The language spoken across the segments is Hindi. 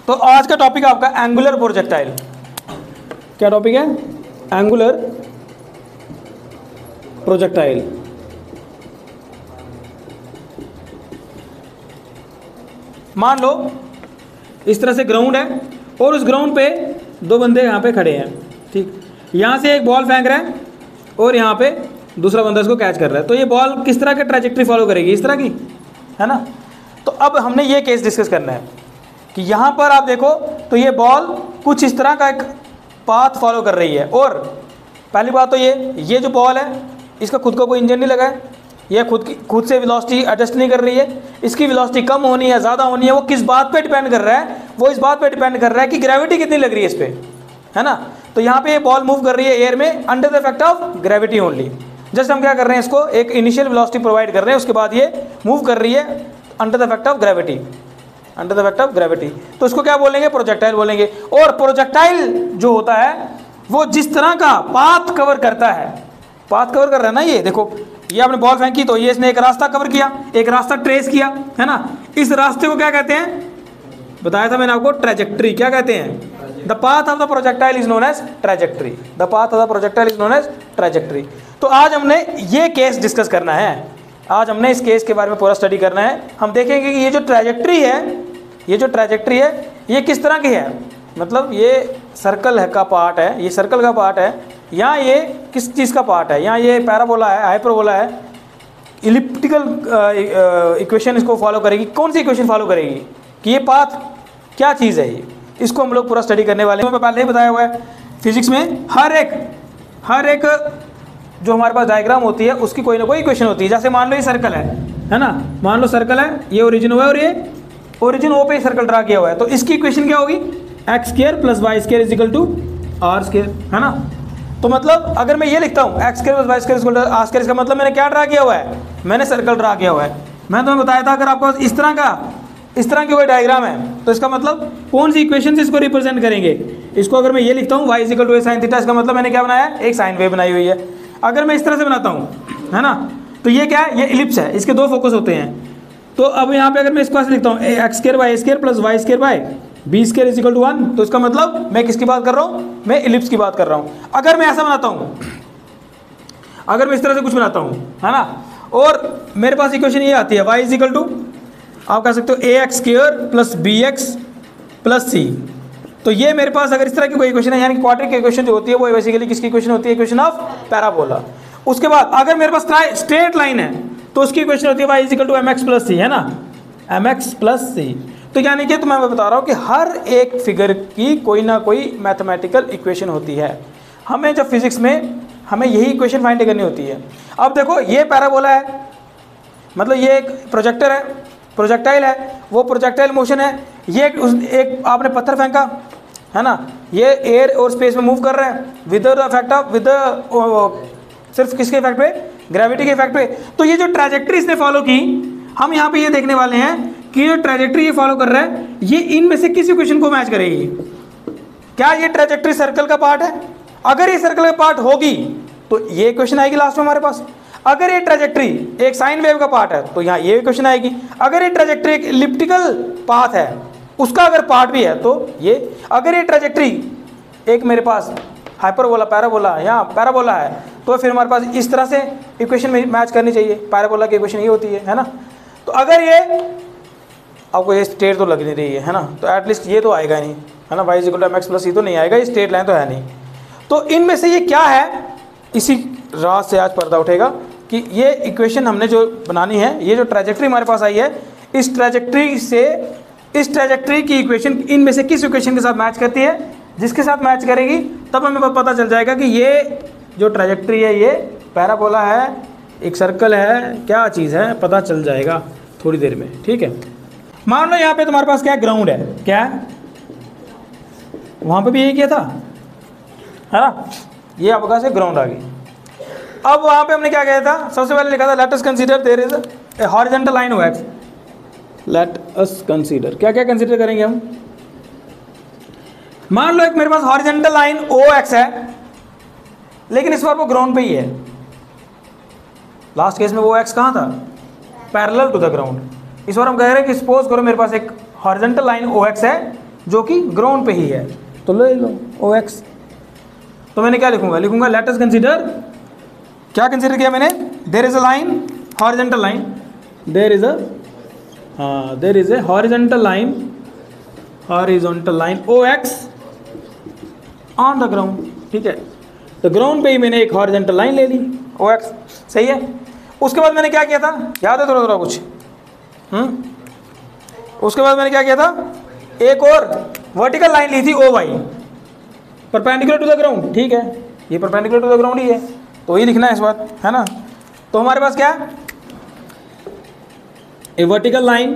तो आज का टॉपिक है आपका एंगुलर प्रोजेक्टाइल। क्या टॉपिक है? Angular projectile. मान लो इस तरह से ग्राउंड है और उस ग्राउंड पे दो बंदे यहाँ पे खड़े हैं, ठीक। यहाँ से एक बॉल फेंक रहा है और यहाँ पे दूसरा बंदा इसको कैच कर रहा है। तो ये बॉल किस तरह की ट्रैजेक्टरी फॉलो करेगी? इस तरह की, है ना। तो अब हमने ये केस डिस्कस करना है कि यहाँ पर आप देखो तो ये बॉल कुछ इस तरह का एक पाथ फॉलो कर रही है। और पहली बात तो ये जो बॉल है इसका खुद का कोई इंजन नहीं लगा है, ये खुद से वेलोसिटी एडजस्ट नहीं कर रही है। इसकी वेलोसिटी कम होनी है ज़्यादा होनी है वो किस बात पे डिपेंड कर रहा है? वो इस बात पे डिपेंड कर रहा है कि ग्रेविटी कितनी लग रही है इस पर, है ना। तो यहाँ पे ये बॉल मूव कर रही है एयर में under the effect of gravity only. Just हम क्या कर रहे हैं, इसको एक इनिशियल वेलोसिटी प्रोवाइड कर रहे हैं, उसके बाद ये मूव कर रही है under the effect of gravity, under the effect of gravity. तो इसको क्या बोलेंगे? प्रोजेक्टाइल बोलेंगे। और प्रोजेक्टाइल जो होता है वो जिस तरह का पाथ कवर करता है, पाथ कवर कर रहा है ना, ये देखो ये आपने बॉल फेंकी तो ये इसने एक रास्ता कवर किया, एक रास्ता ट्रेस किया, है ना। इस रास्ते को क्या कहते हैं? बताया था मैंने आपको, ट्रैजेक्टरी। क्या कहते हैं? The path of the projectile is known as trajectory. The path of the projectile is known as trajectory. तो आज हमने ये केस डिस्कस करना है, आज हमने इस केस के बारे में पूरा स्टडी करना है। हम देखेंगे कि ये जो ट्रैजेक्टरी है, ये जो ट्रैजेक्टरी है ये किस तरह की है। मतलब ये सर्कल का पार्ट है, ये सर्कल का पार्ट है, यहाँ ये किस चीज़ का पार्ट है? यहाँ ये पैराबोला है, हाइपरबोला है, इलिप्टिकल इक्वेशन इसको फॉलो करेगी। कौन सी इक्वेशन फॉलो करेगी कि ये पाथ क्या चीज़ है? ये इसको हम लोग पूरा स्टडी करने वाले हैं। मैं पहले ही बताया हुआ है फिजिक्स में हर एक जो हमारे पास डायग्राम होती है उसकी कोई ना कोई इक्वेशन होती है। जैसे मान लो ये सर्कल है ना, मान लो सर्कल है, ये ओरिजिन हुआ है और ये ओरिजिन ओ पे सर्कल ड्रा किया हुआ है। तो इसकी इक्वेशन क्या होगी? X square plus y square is equal to r square, है ना। तो मतलब अगर मैं ये लिखता हूँ x square plus y square is equal to r square, इसका मतलब मैंने क्या ड्रा किया हुआ है? मैंने सर्कल ड्रा किया हुआ है। मैं तुम्हें बताया था अगर आपको इस तरह की कोई डायग्राम है तो इसका मतलब कौन सी इक्वेशन से इसको रिप्रेजेंट करेंगे? इसको अगर मैं ये लिखता हूँ y is equal to a sine theta, इसका मतलब मैंने क्या बनाया है? एक साइन वेव बनाई हुई है। अगर मैं इस तरह से बनाता हूँ, है ना, तो ये क्या है? ये इलिप्स है, इसके दो फोकस होते हैं। तो अब यहाँ पे अगर मैं इसको ऐसे लिखता हूँ x square y square plus y square by b square is equal to 1, तो इसका मतलब मैं किसकी बात कर रहा हूँ? मैं इलिप्स की बात कर रहा हूँ। अगर मैं ऐसा बनाता हूँ, अगर मैं इस तरह से कुछ बनाता हूँ, है ना, और मेरे पास इक्वेशन ये आती है वाई इज इक्वल टू, आप कह सकते हो A x square plus B x plus C. तो ये मेरे पास अगर इस तरह की कोई इक्वेशन है, यानी क्वाड्रेटिक इक्वेशन जो होती है वो बेसिकली किसकी इक्वेशन होती है? Equation of parabola. उसके बाद अगर मेरे पास स्ट्रेट लाइन है तो उसकी इक्वेशन होती है Y is equal to M X plus C, है ना, एम एक्स प्लस सी। तो यानी कि मैं बता रहा हूँ कि हर एक फिगर की कोई ना कोई मैथमेटिकल इक्वेशन होती है। हमें जब फिजिक्स में हमें यही इक्वेशन फाइंड करनी होती है। अब देखो ये पैराबोला है, मतलब ये एक प्रोजेक्टर है, प्रोजेक्टाइल है, वो प्रोजेक्टाइल मोशन है। ये एक आपने पत्थर फेंका, है ना, ये एयर और स्पेस में मूव कर रहा है विद द इफेक्ट ऑफ सिर्फ किसके इफेक्ट पे? ग्रेविटी के इफेक्ट पे। तो ये जो ट्रैजेक्टरी इसने फॉलो की, हम यहाँ पे ये देखने वाले हैं कि जो ट्रैजेक्टरी ये फॉलो कर रहा है ये इनमें से किस इक्वेशन को मैच करेगी। क्या ये ट्रैजेक्टरी सर्कल का पार्ट है? अगर ये सर्कल का पार्ट होगी तो ये इक्वेशन आएगी लास्ट में हमारे पास। अगर ये ट्रैजेक्टरी एक साइन वेव का पार्ट है तो यहाँ ये इक्वेशन आएगी। अगर ये ट्रैजेक्टरी एक इलिप्टिकल पाथ है उसका अगर पार्ट भी है तो ये। अगर ये ट्रैजेक्टरी एक मेरे पास हाइपरबोला पैराबोला यहाँ पैराबोला है तो फिर हमारे पास इस तरह से इक्वेशन में मैच करनी चाहिए। पैराबोला की इक्वेशन ये होती है ना। तो अगर ये आपको ये स्ट्रेट तो लग नहीं रही है ना, तो एटलीस्ट ये तो आएगा नहीं, है ना, Y is equal to M X plus C तो नहीं आएगा, ये स्ट्रेट लाइन तो है नहीं। तो इनमें से ये क्या है, इसी रात से आज पर्दा उठेगा कि ये इक्वेशन हमने जो बनानी है, ये जो ट्रैजेक्टरी हमारे पास आई है, इस ट्रैजेक्टरी की इक्वेशन इनमें से किस इक्वेशन के साथ मैच करती है। जिसके साथ मैच करेगी तब हमें पता चल जाएगा कि ये जो ट्रैजेक्टरी है ये पैराबोला है, एक सर्कल है, क्या चीज़ है, पता चल जाएगा थोड़ी देर में, ठीक है। मान लो यहाँ पे तुम्हारे पास क्या है? ग्राउंड है। क्या है? वहाँ पे भी यही किया था, है ना, ये आपका से ग्राउंड आ गई। अब वहाँ पे हमने क्या किया था? सबसे पहले लिखा था let us consider there is a horizontal line O X. Let us consider, क्या क्या कंसीडर करेंगे हम? मान लो एक मेरे पास हॉरिजॉन्टल लाइन ओ एक्स है, लेकिन इस बार वो ग्राउंड पे ही है। लास्ट केस में वो एक्स कहाँ था? Parallel to the ground. इस बार हम कह रहे हैं कि सपोज करो मेरे पास एक हॉरिजॉन्टल लाइन ओ एक्स है जो कि ग्राउंड पे ही है, तो ले लो OX। तो मैंने क्या लिखूंगा, लिखूंगा लेट अस कंसीडर, क्या कंसीडर किया मैंने, there is a line, horizontal line, there is a horizontal line OX on the ground. ठीक है, तो ग्राउंड पे ही मैंने एक हॉरिजॉन्टल लाइन ले ली OX, सही है। उसके बाद मैंने क्या किया था, याद है थोड़ा थोड़ा कुछ? उसके बाद मैंने क्या किया था, एक और वर्टिकल लाइन ली थी OY, perpendicular to the ground. ठीक है, ये परपेंडिकुलर टू द ग्राउंड ही है, तो ये लिखना है इस बात, है ना। तो हमारे पास क्या है, a vertical line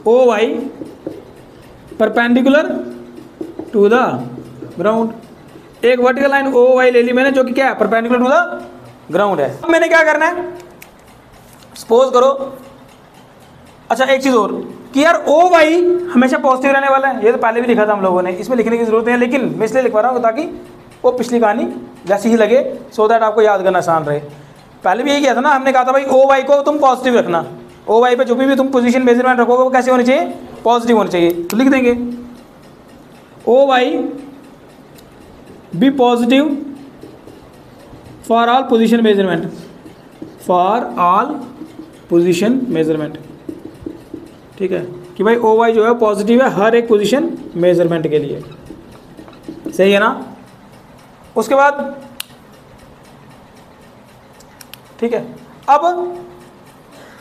OY perpendicular to the ground. एक वर्टिकल लाइन OY ले ली मैंने, जो कि क्या है, परपेंडिकुलर टू द ग्राउंड है। अब मैंने क्या करना है, सपोज करो, अच्छा एक चीज़ और कि यार OY हमेशा पॉजिटिव रहने वाला है, ये तो पहले भी लिखा था हम लोगों ने, इसमें लिखने की जरूरत है, लेकिन मैं इसलिए लिखवा रहा हूँ ताकि वो पिछली कहानी जैसी ही लगे, सो दैट आपको याद करना आसान रहे। पहले भी यही किया था ना, हमने कहा था भाई OY को तुम पॉजिटिव रखना, OY पे जो भी तुम पोजीशन मेजरमेंट रखोगे वो कैसे होनी चाहिए, पॉजिटिव होनी चाहिए। तो लिख देंगे OY be positive for all position measurement, ठीक है, कि भाई OY जो है पॉजिटिव है हर एक पोजीशन मेजरमेंट के लिए, सही है ना। उसके बाद ठीक है, अब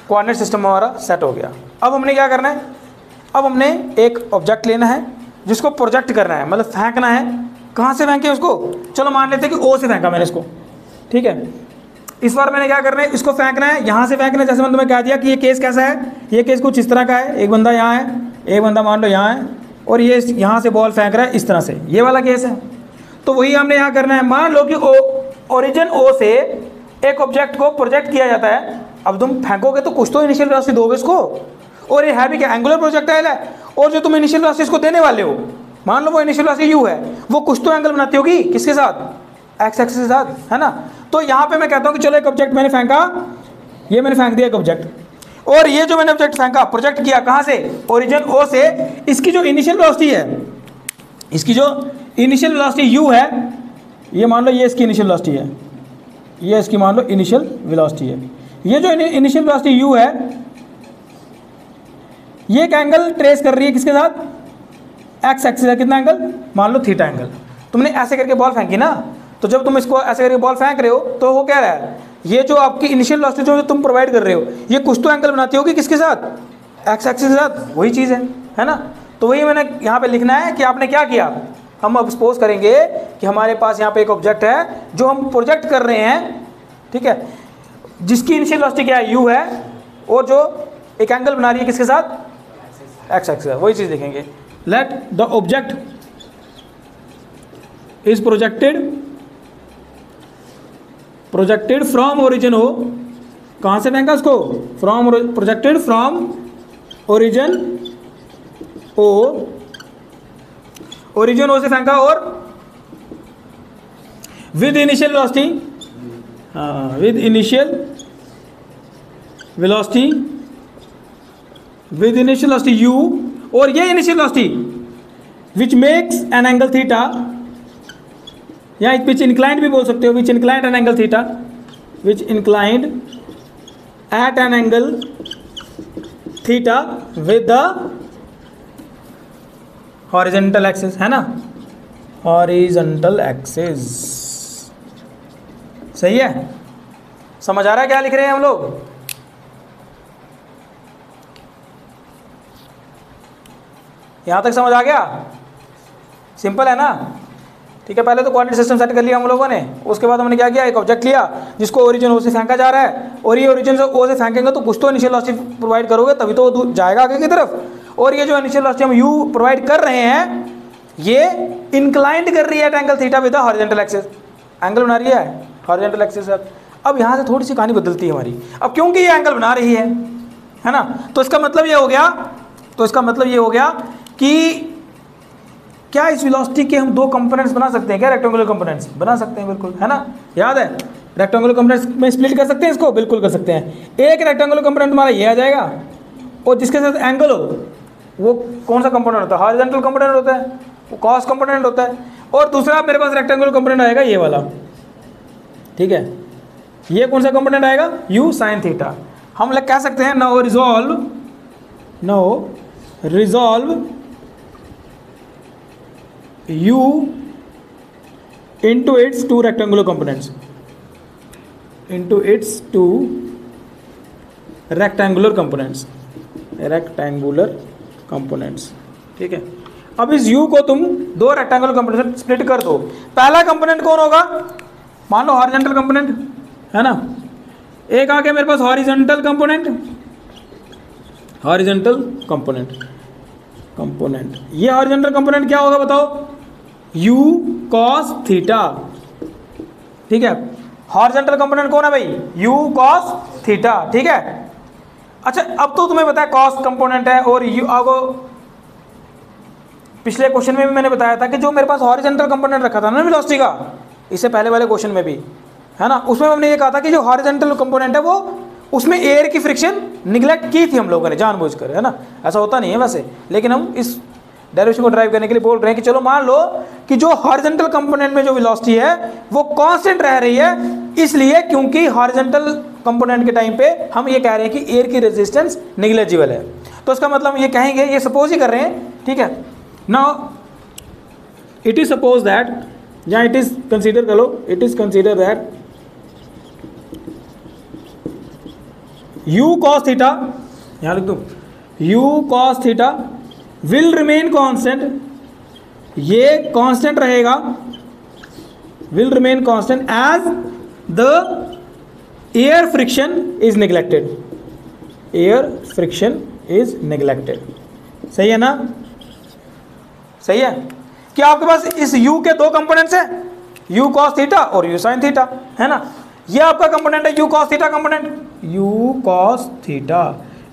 कोऑर्डिनेट सिस्टम हमारा सेट हो गया। अब हमने क्या करना है, अब हमने एक ऑब्जेक्ट लेना है जिसको प्रोजेक्ट करना है, मतलब फेंकना है। कहाँ से फेंके उसको, चलो मान लेते हैं कि O से फेंका मैंने इसको, ठीक है। इस बार मैंने क्या करना है, इसको फेंकना है, यहाँ से फेंकना है। जैसे मैंने तुम्हें कह दिया कि ये केस कैसा है, ये केस कुछ इस तरह का है, एक बंदा यहाँ है, एक बंदा मान लो यहाँ है, और ये यहाँ से बॉल फेंक रहा है इस तरह से, ये वाला केस है। तो वही हमने यहाँ करना है। मान लो कि ओरिजिन O से एक ऑब्जेक्ट को प्रोजेक्ट किया जाता है। अब तुम फेंकोगे तो कुछ तो इनिशियल वेलोसिटी दोगे इसको, और ये है भी क्या, एंगुलर प्रोजेक्टाइल है, और जो तुम इनिशियल वेलोसिटी इसको देने वाले हो, मान लो वो इनिशियल वेलोसिटी u है, वो कुछ तो एंगल बनाती होगी, किसके साथ, एक्स एक्सिस के साथ, है ना। तो यहाँ पे मैं कहता हूँ कि चलो एक ऑब्जेक्ट मैंने फेंका, ये मैंने फेंक दिया एक ऑब्जेक्ट, और ये जो मैंने ऑब्जेक्ट फेंका, प्रोजेक्ट किया कहाँ से, ओरिजिन O से, इसकी जो इनिशियल वेलोसिटी है, इसकी जो इनिशियल वेलोसिटी u है, ये मान लो ये इसकी इनिशियल वेलोसिटी है, ये इसकी मान लो इनिशियल वेलोसिटी है। ये जो इनिशियल वेलोसिटी u है, ये एक एंगल ट्रेस कर रही है किसके साथ, एक्स एक्सिस है, कितना एंगल, मान लो थीटा एंगल। तुमने ऐसे करके बॉल फेंकी ना, तो जब तुम इसको ऐसे करके बॉल फेंक रहे हो तो वो क्या रहा है, ये जो आपकी इनिशियल वेलोसिटी जो तुम प्रोवाइड कर रहे हो, ये कुछ तो एंगल बनाती होगी किसके साथ, एक्स एक्सिस के साथ, वही चीज़ है ना। तो वही मैंने यहाँ पे लिखना है कि आपने क्या किया। हम अब सपोज करेंगे कि हमारे पास यहाँ पे एक ऑब्जेक्ट है जो हम प्रोजेक्ट कर रहे हैं, ठीक है, जिसकी इनिशियल वेलोसिटी क्या है, u है, और जो एक एंगल बना रही है किसके साथ, एक्स एक्सिस, वही चीज़ लिखेंगे। Let the object is projected from origin O, कहाँ से फेंका उसको, from projected from origin O, origin O से फेंका, और with initial velocity, with initial velocity u, और ये initial velocity which makes an angle theta, या विच इंक्लाइंड भी बोल सकते हो, which inclined an angle theta, which inclined at an angle theta with the horizontal axis, है ना, हॉरिजॉन्टल एक्सिस, सही है। समझ आ रहा है क्या लिख रहे हैं हम लोग, यहां तक समझ आ गया, सिंपल है ना। ठीक है, पहले तो कोऑर्डिनेट सिस्टम सेट कर लिया हम लोगों ने, उसके बाद हमने क्या किया, एक ऑब्जेक्ट लिया जिसको ओरिजिन O से फेंका जा रहा है, और ये ओरिजिन से O से फेंकेंगे तो कुछ तो इनिशियल वेलोसिटी प्रोवाइड करोगे, तभी तो वो जाएगा आगे की तरफ। और ये जो इनिशियल वेलोसिटी हम u प्रोवाइड कर रहे हैं, ये इंक्लाइंड कर रही है at angle theta with the horizontal axis, angle बना रही है हॉरिजॉन्टल एक्सिस के साथ। अब यहाँ से थोड़ी सी कहानी बदलती है हमारी, अब क्योंकि ये एंगल बना रही है ना, तो इसका मतलब ये हो गया, कि क्या इस वेलोसिटी के हम दो कंपोनेंट्स बना सकते हैं क्या, रेक्टेंगुलर कंपोनेंट्स बना सकते हैं, बिल्कुल, है ना, याद है, रेक्टेंगुलर कंपोनेंट्स में स्प्लिट कर सकते हैं इसको, बिल्कुल कर सकते हैं। एक रेक्टेंगुलर कंपोनेंट हमारा ये आ जाएगा, और जिसके साथ एंगल हो वो कौन सा कंपोनेंट होता है? हॉरिजॉन्टल कंपोनेंट होता है, वो कॉस कंपोनेंट होता है। और दूसरा मेरे पास रेक्टेंगुलर कंपोनेंट आएगा ये वाला, ठीक है, ये कौन सा कंपोनेंट आएगा? u sin theta. हम लोग कह सकते हैं now resolve u into its two rectangular components, into its two rectangular components, ठीक है। अब इस u को तुम दो रेक्टेंगुलर कंपोनेंट स्प्लिट कर दो। पहला कंपोनेंट कौन होगा? मान लो हॉरिजॉन्टल कंपोनेंट है ना, एक आ गया मेरे पास हॉरिजॉन्टल कंपोनेंट, ये हॉरिजॉन्टल कंपोनेंट क्या होगा बताओ? u cos थीटा, ठीक है। हॉरिजॉन्टल कंपोनेंट कौन है भाई? u cos थीटा, ठीक है। अच्छा अब तो तुम्हें बताया cos कंपोनेंट है, और u आगो पिछले क्वेश्चन में भी मैंने बताया था कि जो मेरे पास हॉरिजॉन्टल कंपोनेंट रखा था ना वेलोसिटी का, इससे पहले वाले क्वेश्चन में भी है ना, उसमें हमने ये कहा था कि जो हॉरिजॉन्टल कंपोनेंट है वो उसमें एयर की फ्रिक्शन निगलेक्ट की थी हम लोगों ने जानबूझकर, है ना। ऐसा होता नहीं है वैसे, लेकिन हम इस डेरिवेशन को ड्राइव करने के लिए बोल रहे हैं कि चलो मान लो कि जो हॉरिजॉन्टल कंपोनेंट में जो वेलोसिटी है वो कांस्टेंट रह रही है, इसलिए क्योंकि हॉरिजॉन्टल कंपोनेंट के टाइम पे हम ये कह रहे हैं कि एयर की रेजिस्टेंस निग्लेजिबल है। तो इसका मतलब ये कहेंगे, ये सपोज ही कर रहे हैं, ठीक है। Now it is suppose that, या इट इज कंसीडर कर लो, it is consider that u cos theta, यहां लिख दूं u cos theta will remain constant, ये कांस्टेंट रहेगा, will remain constant as the air friction is neglected, air friction is neglected. सही है ना? सही है। क्या आपके पास इस u के दो कंपोनेंट्स है, u cos थीटा और u sin थीटा, है ना। ये आपका कंपोनेंट है u cos theta component, u cos theta.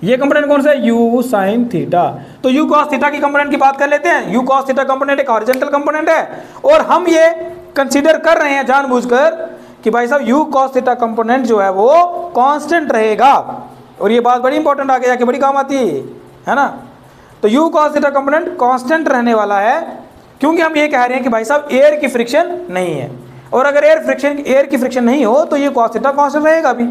ये कंपोनेंट कौन सा है? u sin theta. तो u cos थीटा की कंपोनेंट की बात कर लेते हैं। u cos थीटा कंपोनेंट एक हॉरिजॉन्टल कंपोनेंट है, और हम ये कंसीडर कर रहे हैं जानबूझकर कि भाई साहब u cos थीटा कंपोनेंट जो है वो कांस्टेंट रहेगा। और ये बात बड़ी इंपॉर्टेंट आगे जाके बड़ी काम आती है ना। तो u cos theta component constant रहने वाला है, क्योंकि हम ये कह रहे हैं कि भाई साहब एयर की फ्रिक्शन नहीं है, और अगर एयर की फ्रिक्शन नहीं हो तो ये cos थीटा कांस्टेंट रहेगा भी,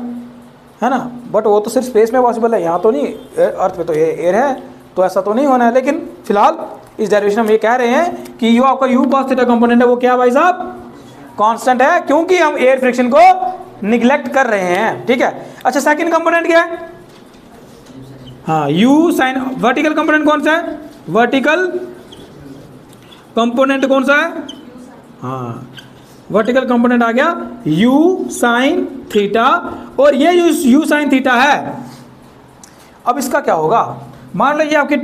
है ना। बट वो तो सिर्फ स्पेस में पॉसिबल है, यहाँ तो नहीं, अर्थ पे तो एयर है, तो ऐसा तो नहीं होना है। लेकिन फिलहाल इस डेरिवेशन में ये कह रहे हैं कि जो आपका u cos थीटा कंपोनेंट है वो क्या भाई साहब? कांस्टेंट है, क्योंकि हम एयर फ्रिक्शन को निगलेक्ट कर रहे हैं, ठीक है। अच्छा सेकंड कंपोनेंट क्या है? हाँ u sin, वर्टिकल कंपोनेंट कौन सा है? वर्टिकल कंपोनेंट कौन सा है? हाँ वर्टिकल कंपोनेंट आ गया u sin थीटा, और ये u sin थीटा है। अब इसका क्या होगा? मान लो ये आपकी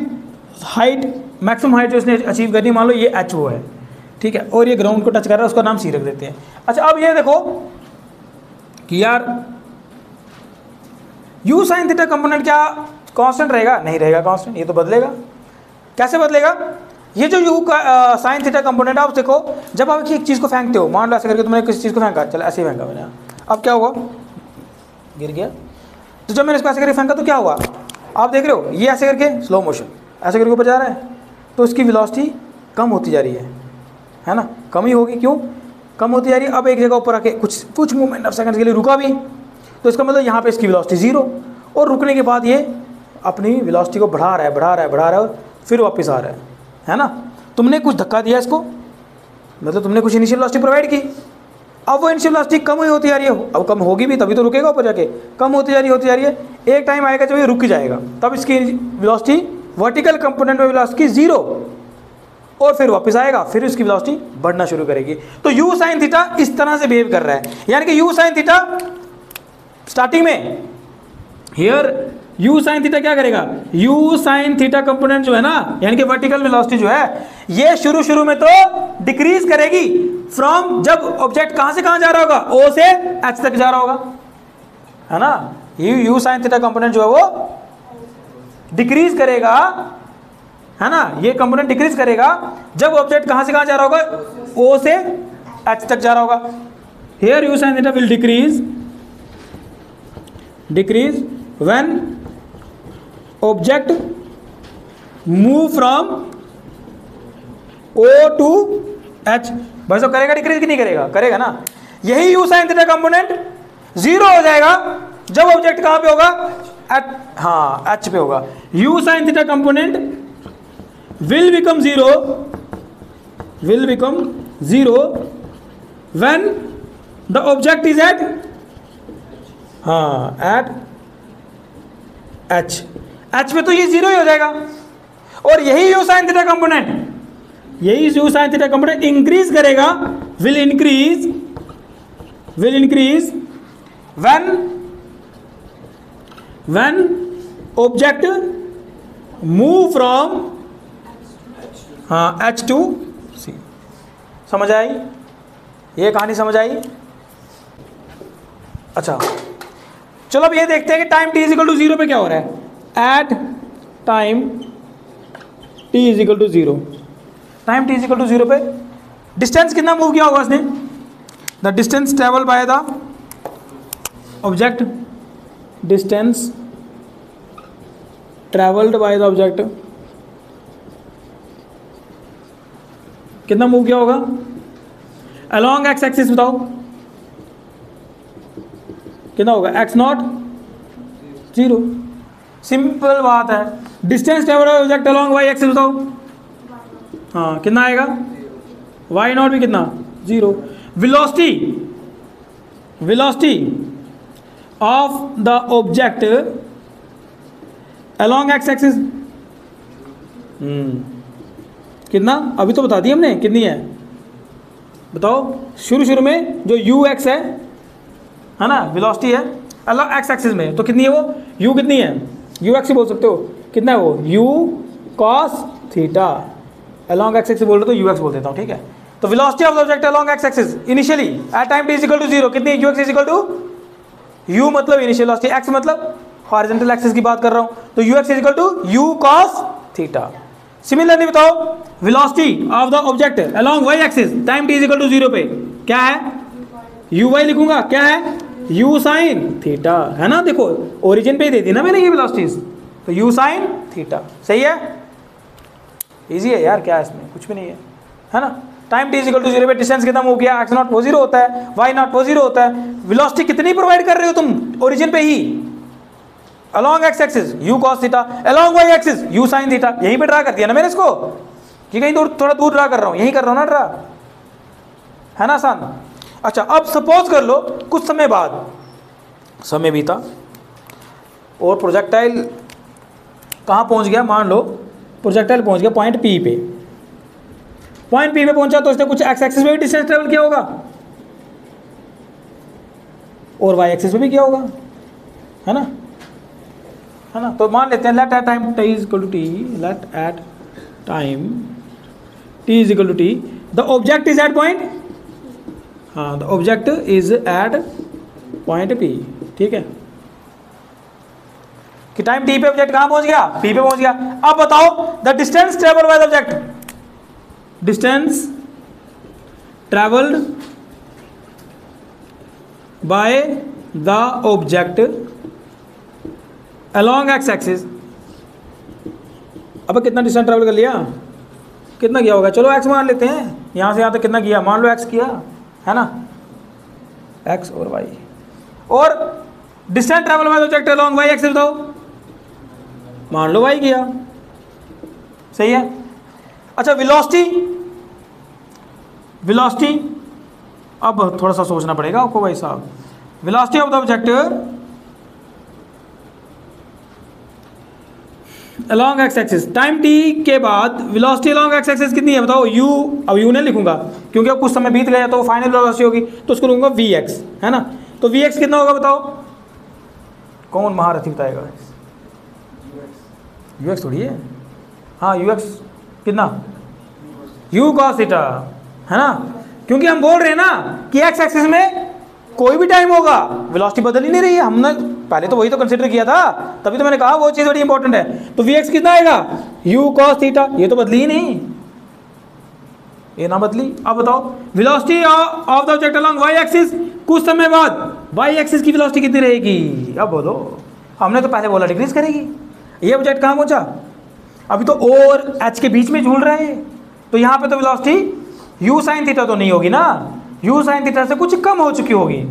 हाइट, मैक्सिमम हाइट जो इसने अचीव करनी, मान लो ये h है, ठीक है, और ये ग्राउंड को टच कर रहा है, उसका नाम c रख देते हैं। अच्छा अब ये देखो कि यार u sin थीटा कंपोनेंट क्या कांस्टेंट रहेगा? नहीं रहेगा कांस्टेंट, ये तो बदलेगा। कैसे बदलेगा? ये जो u का sin थीटा कंपोनेंट, आप देखो जब आप एक चीज़ को फेंकते हो, मान लो ऐसे करके तुमने किसी चीज़ को फेंका, चलो ऐसे ही फेंका मैंने, अब क्या हुआ? गिर गया। तो जब मैंने इसको ऐसे करके फेंका तो क्या हुआ? आप देख रहे हो ये ऐसे करके स्लो मोशन ऐसे करके ऊपर जा रहा है, तो इसकी वेलोसिटी कम होती जा रही है ना, कम ही होगी। क्यों कम होती जा रही है? अब एक जगह ऊपर आके कुछ मूवमेंट ऑफ सेकंड के लिए रुका भी, तो इसका मतलब यहाँ पे इसकी वेलोसिटी जीरो, और रुकने के बाद ये अपनी वेलोसिटी को बढ़ा रहा है और फिर वापस आ रहा है ना। तुमने कुछ धक्का दिया इसको, मतलब तुमने कुछ इनिशियल वेलोसिटी प्रोवाइड की, अब वो इनिशियल वेलोसिटी कम ही होती जा रही है, अब कम होगी भी तभी तो रुकेगा ऊपर जाके, कम होती जा रही है। एक टाइम आएगा जब ये रुक जाएगा, तब इसकी वेलोसिटी वर्टिकल कंपोनेंट में वेलोसिटी जीरो, और फिर वापस आएगा, फिर इसकी वेलोसिटी बढ़ना शुरू करेगी। तो u sin थीटा इस तरह से बिहेव कर रहा है, यानी कि u sin थीटा स्टार्टिंग में हियर u sin थीटा क्या करेगा? u sin थीटा कंपोनेंट जो है ना, यानी कि वर्टिकल वेलोसिटी जो है, ये शुरू में तो डिक्रीज करेगी फ्रॉम, जब ऑब्जेक्ट कहां से कहां जा रहा होगा? o से h तक जा रहा होगा, है ना। u sin थीटा कंपोनेंट जो है वो डिक्रीज करेगा, है ना। ये कंपोनेंट डिक्रीज करेगा जब ऑब्जेक्ट कहां से कहां जा रहा होगा? o से h तक जा रहा होगा। Here u sin theta will decrease when object move from O to H. भाई साहब करेगा डिक्रीज कि नहीं करेगा? करेगा ना। यही u sine theta component zero हो जाएगा जब ऑब्जेक्ट कहां पे होगा? एट, हाँ एच पे होगा। U sine theta component will become zero when the object is at, हाँ एट एच। एच पे तो ये जीरो ही हो जाएगा। और यही u sine theta component increase करेगा, will increase when object move from H to C। समझ आई? ये कहानी समझ आई? अच्छा चलो अब ये देखते हैं कि time t is equal to zero पे क्या हो रहा है। At time t is equal to zero, time t is equal to zero पे डिस्टेंस कितना मूव किया होगा उसने? The distance travel by the object, distance travelled by the object कितना मूव किया होगा? अलोंग एक्स एक्सिस बताओ कितना होगा? X not zero. सिंपल बात है। Distance travelled by object along y axis बताओ, हाँ कितना आएगा? वाई नॉट भी कितना? Zero. Velocity of the object along x axis कितना? अभी तो बता दी हमने कितनी है, बताओ। शुरू में जो यू एक्स है ना, वेलोसिटी है अलोंग एक्स एक्सिस में, तो कितनी है वो? यू कितनी है? यू एक्स ही बोल सकते हो। कितना है वो? You cos theta. Along x axis बोल रहे तो यू एक्स बोल देता हूँ, ठीक है। तो velocity of the object along x axis initially at time t is equal to zero कितनी है? U x is equal to, u मतलब इनिशियल वेलोसिटी, एक्स मतलब हॉरिजॉन्टल एक्सिस की बात कर रहा हूं, तो u x is equal to u cos theta. Similarly बताओ velocity of the object along y axis time t is equal to zero पे क्या है? यू वाई लिखूंगा, क्या है? यू साइन थीटा, है ना। देखो ओरिजिन पे ही दे दी ना मैंने ये वेलोसिटीज, तो यू साइन थीटा। सही है, इजी है यार, क्या है इसमें? कुछ भी नहीं है ना। Time t is equal to zero पे डिस्टेंस कितना मूव किया? x नॉट वो जीरो होता है, y नॉट वो जीरो होता है। वेलोसिटी कितनी प्रोवाइड कर रहे हो तुम? ओरिजिन पे ही along x axis u cos theta, along y axis u sin theta. यहीं पे ड्रा कर दिया ना मैंने इसको, कि कहीं दूर थोड़ा दूर ड्रा कर रहा हूं, यहीं कर रहा हूं ना ड्रा, है ना आसान। अच्छा अब सपोज कर लो कुछ समय बाद, समय बीता और प्रोजेक्टाइल कहां पहुंच गया? मान लो प्रोजेक्टाइल पहुंच गया पॉइंट P पे। पॉइंट P पे पहुंचा तो इसने कुछ x एक्सिस में भी डिस्टेंस ट्रेवल किया होगा और y एक्सिस में भी किया होगा, है ना। तो मान लेते हैं let at time t is equal to t, let at time t is equal to t the object is at point, हाँ the object is at point P, ठीक है। कि टाइम t पे ऑब्जेक्ट कहां पहुंच गया? P पे पहुंच गया। अब बताओ the distance travel by the object, distance travelled by the object along x axis. अब कितना डिस्टेंस ट्रेवल कर लिया? कितना किया होगा? चलो x मान लेते हैं, यहां से यहां तक कितना किया? मान लो x किया, है ना, x और y। और distance travel by the object along y axis बताओ, मान लो y किया। सही है। अच्छा वेलोसिटी अब थोड़ा सा सोचना पड़ेगा आपको भाई साहब। Velocity of the object along x axis, time t के बाद वेलोसिटी अलोंग एक्स एक्सिस कितनी है बताओ? u, अब u नहीं लिखूंगा क्योंकि अब कुछ समय बीत गया तो फाइनल वेलोसिटी होगी, तो उसको लूंगा vx, है ना। तो vx कितना होगा बताओ? कौन महारथी बताएगा? ux थोड़ी है, हाँ ux कितना? u cos थीटा, है ना। क्योंकि हम बोल रहे हैं ना कि x एक्सिस में कोई भी टाइम होगा वेलोसिटी बदल ही नहीं रही है। हमने पहले तो वही तो कंसीडर किया था, तभी तो मैंने कहा वो चीज़ बड़ी इंपॉर्टेंट है। तो vx कितना आएगा? u cos थीटा, ये तो बदली ही नहीं, ये ना बदली। अब बताओ velocity of the object along y axis, कुछ समय बाद y एक्सिस की वेलोसिटी कितनी रहेगी? अब बोलो, हमने तो पहले बोला डिक्रीज करेगी, ये ऑब्जेक्ट कहाँ पहुंचा, अभी तो और एच के बीच में झूल रहा है, तो यहाँ पे तो वेलोसिटी यू साइन थीटा तो नहीं होगी ना, यू साइन थीटा से कुछ कम हो चुकी होगी,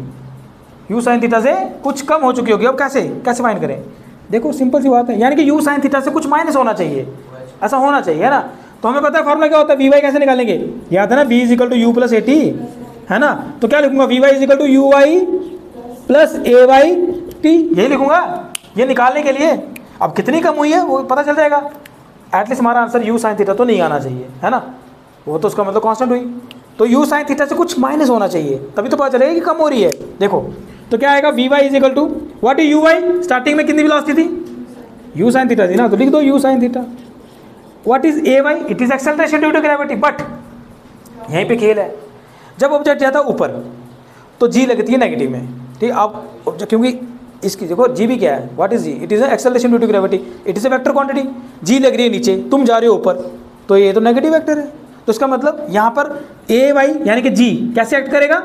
यू साइन थीटा से कुछ कम हो चुकी होगी। अब कैसे फाइंड करें, देखो सिंपल सी बात है, यानी कि यू साइन थीटा से कुछ माइनस होना चाहिए, ऐसा होना चाहिए, है ना। तो हमें पता है फॉर्मूला क्या होता है, वी वाई कैसे निकालेंगे, याद है ना, v is equal to u plus a t, है ना। तो क्या लिखूंगा, v y is equal to u y plus a y t, यही लिखूंगा ये निकालने के लिए। अब कितनी कम हुई है वो पता चल जाएगा, एटलीस्ट हमारा आंसर यू साइन थीटा तो नहीं आना चाहिए, है ना, वो तो उसका मतलब कांस्टेंट हुई, तो यू साइन थीटा से कुछ माइनस होना चाहिए, तभी तो पता चलेगा कि कम हो रही है। देखो तो क्या आएगा, v y is equal to what is u y, starting में कितनी वेलोसिटी थी, यू साइन थीटा थी ना, तो लिख दो u sine theta. What is a y, it is acceleration due to gravity, but यहीं पे खेल है, जब ऑब्जेक्ट जाता है ऊपर तो जी लगती है नेगेटिव में, ठीक है। अब क्योंकि इसकी देखो जी भी क्या है, what is g, it is acceleration due to gravity, it is a vector quantity, g लग रही है नीचे, तुम जा रहे हो ऊपर, तो ये तो नेगेटिव वेक्टर है, तो इसका मतलब यहाँ पर ए वाई यानी कि जी कैसे एक्ट करेगा,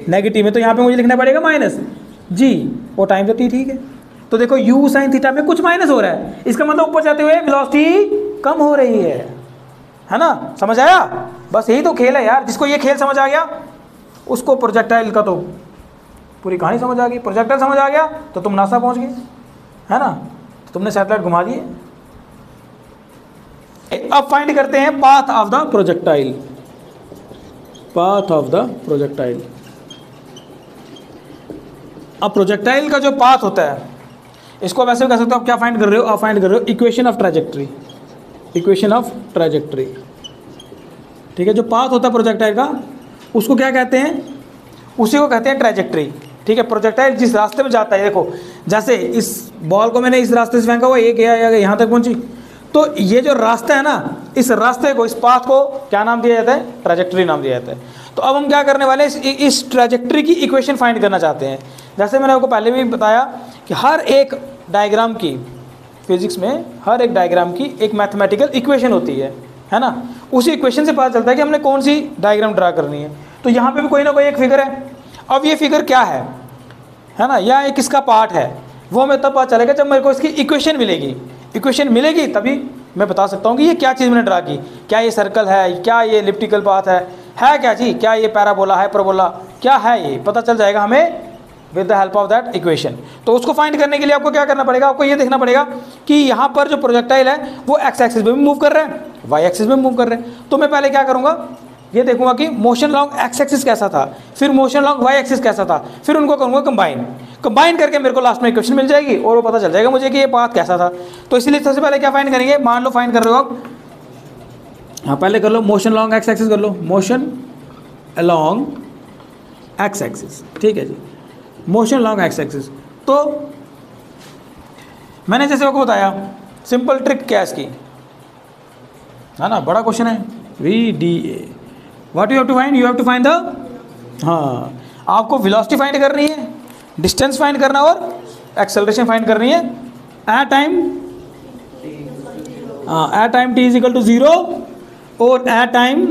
नेगेटिव में, तो यहाँ पे मुझे लिखना पड़ेगा माइनस जी, और टाइम तो टी, ठीक है। तो देखो यू साइन थीटा में कुछ माइनस हो रहा है, इसका मतलब ऊपर जाते हुए वेलोसिटी कम हो रही है ना, समझ आया, बस यही तो खेल है यार। जिसको ये खेल समझ आ गया उसको प्रोजेक्टाइल का तो पूरी कहानी समझ आ गई, प्रोजेक्टाइल समझ आ गया तो तुम नासा पहुंच गए, है ना, तो तुमने सैटेलाइट घुमा दिए। अब फाइंड करते हैं path of the projectile, path of the projectile. अब प्रोजेक्टाइल का जो पाथ होता है इसको वैसे भी कह सकते हो, आप क्या फाइंड कर रहे हो, आप फाइंड कर रहे हो equation of trajectory, equation of trajectory, ठीक है। जो पाथ होता है प्रोजेक्टाइल का उसको क्या कहते हैं, उसी को कहते हैं ट्रैजेक्टरी, ठीक है। प्रोजेक्टाइल जिस रास्ते में जाता है, देखो जैसे इस बॉल को मैंने इस रास्ते से फेंका हुआ, एक यहाँ तक पहुंची, तो ये जो रास्ता है ना, इस रास्ते को, इस पाथ को क्या नाम दिया जाता है, ट्रैजेक्टरी नाम दिया जाता है। तो अब हम क्या करने वाले हैं, इस ट्रैजेक्टरी की इक्वेशन फाइंड करना चाहते हैं। जैसे मैंने आपको पहले भी बताया कि हर एक डायग्राम की, फिजिक्स में हर एक डायग्राम की एक मैथमेटिकल इक्वेशन होती है ना, उसी इक्वेशन से पता चलता है कि हमने कौन सी डायग्राम ड्रा करनी है। तो यहाँ पे भी कोई ना कोई एक फिगर है, अब ये फिगर क्या है ना, या एक किसका पार्ट है, वो हमें तब पता चलेगा जब मेरे को इसकी इक्वेशन मिलेगी। इक्वेशन मिलेगी तभी मैं बता सकता हूँ कि ये क्या चीज़ मैंने ड्रा की, क्या ये सर्कल है, क्या ये एलिप्टिकल पाथ है क्या जी, क्या ये पैराबोला है, प्रोबोला क्या है, ये पता चल जाएगा हमें with the help of that equation. तो उसको फाइंड करने के लिए आपको क्या करना पड़ेगा, आपको ये देखना पड़ेगा कि यहाँ पर जो प्रोजेक्टाइल है वो एक्स एक्सिस में भी मूव कर रहे हैं, वाई एक्सिस में मूव कर रहे हैं। तो मैं पहले क्या करूँगा, ये देखूंगा कि मोशन लॉन्ग एक्स एक्सिस कैसा था, फिर मोशन लॉन्ग वाई एक्सिस कैसा था, फिर उनको करूँगा कंबाइन करके मेरे को लास्ट में इक्वेशन मिल जाएगी और वो पता चल जाएगा मुझे कि ये पाथ कैसा था। तो इसलिए सबसे पहले क्या फाइंड करेंगे, मान लो फाइंड कर रहे हो आप, हाँ पहले कर लो मोशन लॉन्ग एक्स एक्सिस कर लो, मोशन अलॉन्ग एक्स एक्सिस, ठीक है जी, मोशन लॉन्ग एक्स एक्सिस। तो मैंने जैसे आपको बताया सिंपल ट्रिक क्या है इसकी, है ना, बड़ा क्वेश्चन है, v d a, what you have to find, you have to find the, हाँ आपको वेलोसिटी फाइंड करनी है, डिस्टेंस फाइंड करना और एक्सेलरेशन फाइंड करनी है at time t is equal to 0 और at time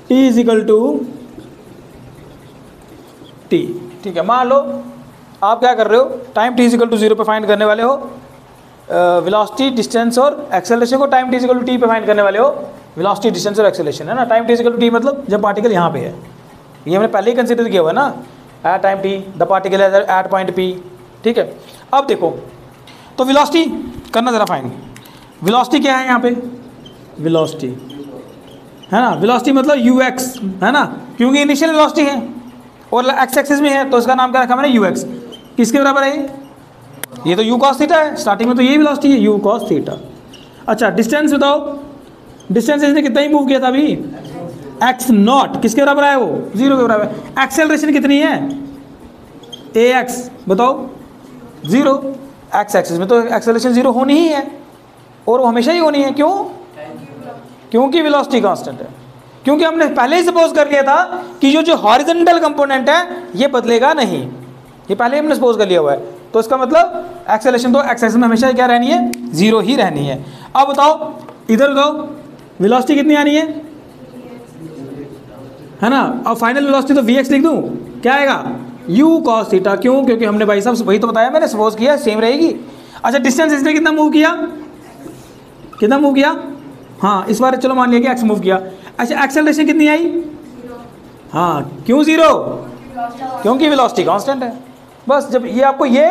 t is equal to t, ठीक है। मान लो आप क्या कर रहे हो, time t is equal to 0 पे फाइंड करने वाले हो वेलोसिटी, डिस्टेंस और एक्सेलरेशन को, time t is equal to t पे फाइंड करने वाले हो वेलोसिटी, डिस्टेंस और एक्सेलरेशन, है ना। Time t is equal to t मतलब जब पार्टिकल यहाँ पे है, ये हमने पहले ही कंसिडर किया हुआ है ना, at time t the particle है एट पॉइंट पी, ठीक है। अब देखो तो वेलोसिटी करना ज़रा फाइंड, वेलोसिटी क्या है यहाँ पे, वेलोसिटी है ना, वेलोसिटी मतलब यू एक्स, है ना, क्योंकि इनिशियल वेलोसिटी है और एक्स एक्सिस में है तो इसका नाम क्या रखा मैंने, यू एक्स। किसके बराबर है ये तो यू कॉस थीटा है, स्टार्टिंग में तो यही वेलोसिटी है, यू कॉस थीटा। अच्छा डिस्टेंस बताओ, डिस्टेंस इसने कितना ही मूव किया था अभी, एक्स नॉट, किसके बराबर है वो, 0 के बराबर। एक्सेलरेशन कितनी है, ए एक्स, बताओ 0, एक्स एक्सिस में तो एक्सेलरेशन 0 होनी ही है और वो हमेशा ही होनी है, क्यों, क्योंकि वेलोसिटी कांस्टेंट है, क्योंकि हमने पहले ही सपोज कर लिया था कि जो हॉरिजॉन्टल कंपोनेंट है ये बदलेगा नहीं, ये पहले ही हमने सपोज कर लिया हुआ है। तो इसका मतलब एक्सेलरेशन तो एक्स एक्सिस में हमेशा क्या रहनी है, 0 ही रहनी है। अब बताओ इधर बताओ वेलोसिटी कितनी आनी है ना, अब फाइनल वेलोसिटी तो वी एक्स लिख दूँ, क्या आएगा, यू कॉस थीटा, क्यों, क्योंकि हमने भाई साहब वही तो बताया मैंने, सपोज किया सेम रहेगी। अच्छा डिस्टेंस इसने कितना मूव किया, कितना मूव किया, हाँ इस बार चलो मान लिया कि एक्स मूव किया। अच्छा एक्सेलरेशन कितनी आई, हाँ क्यों जीरो, क्योंकि वेलोसिटी कांस्टेंट है। बस जब ये आपको ये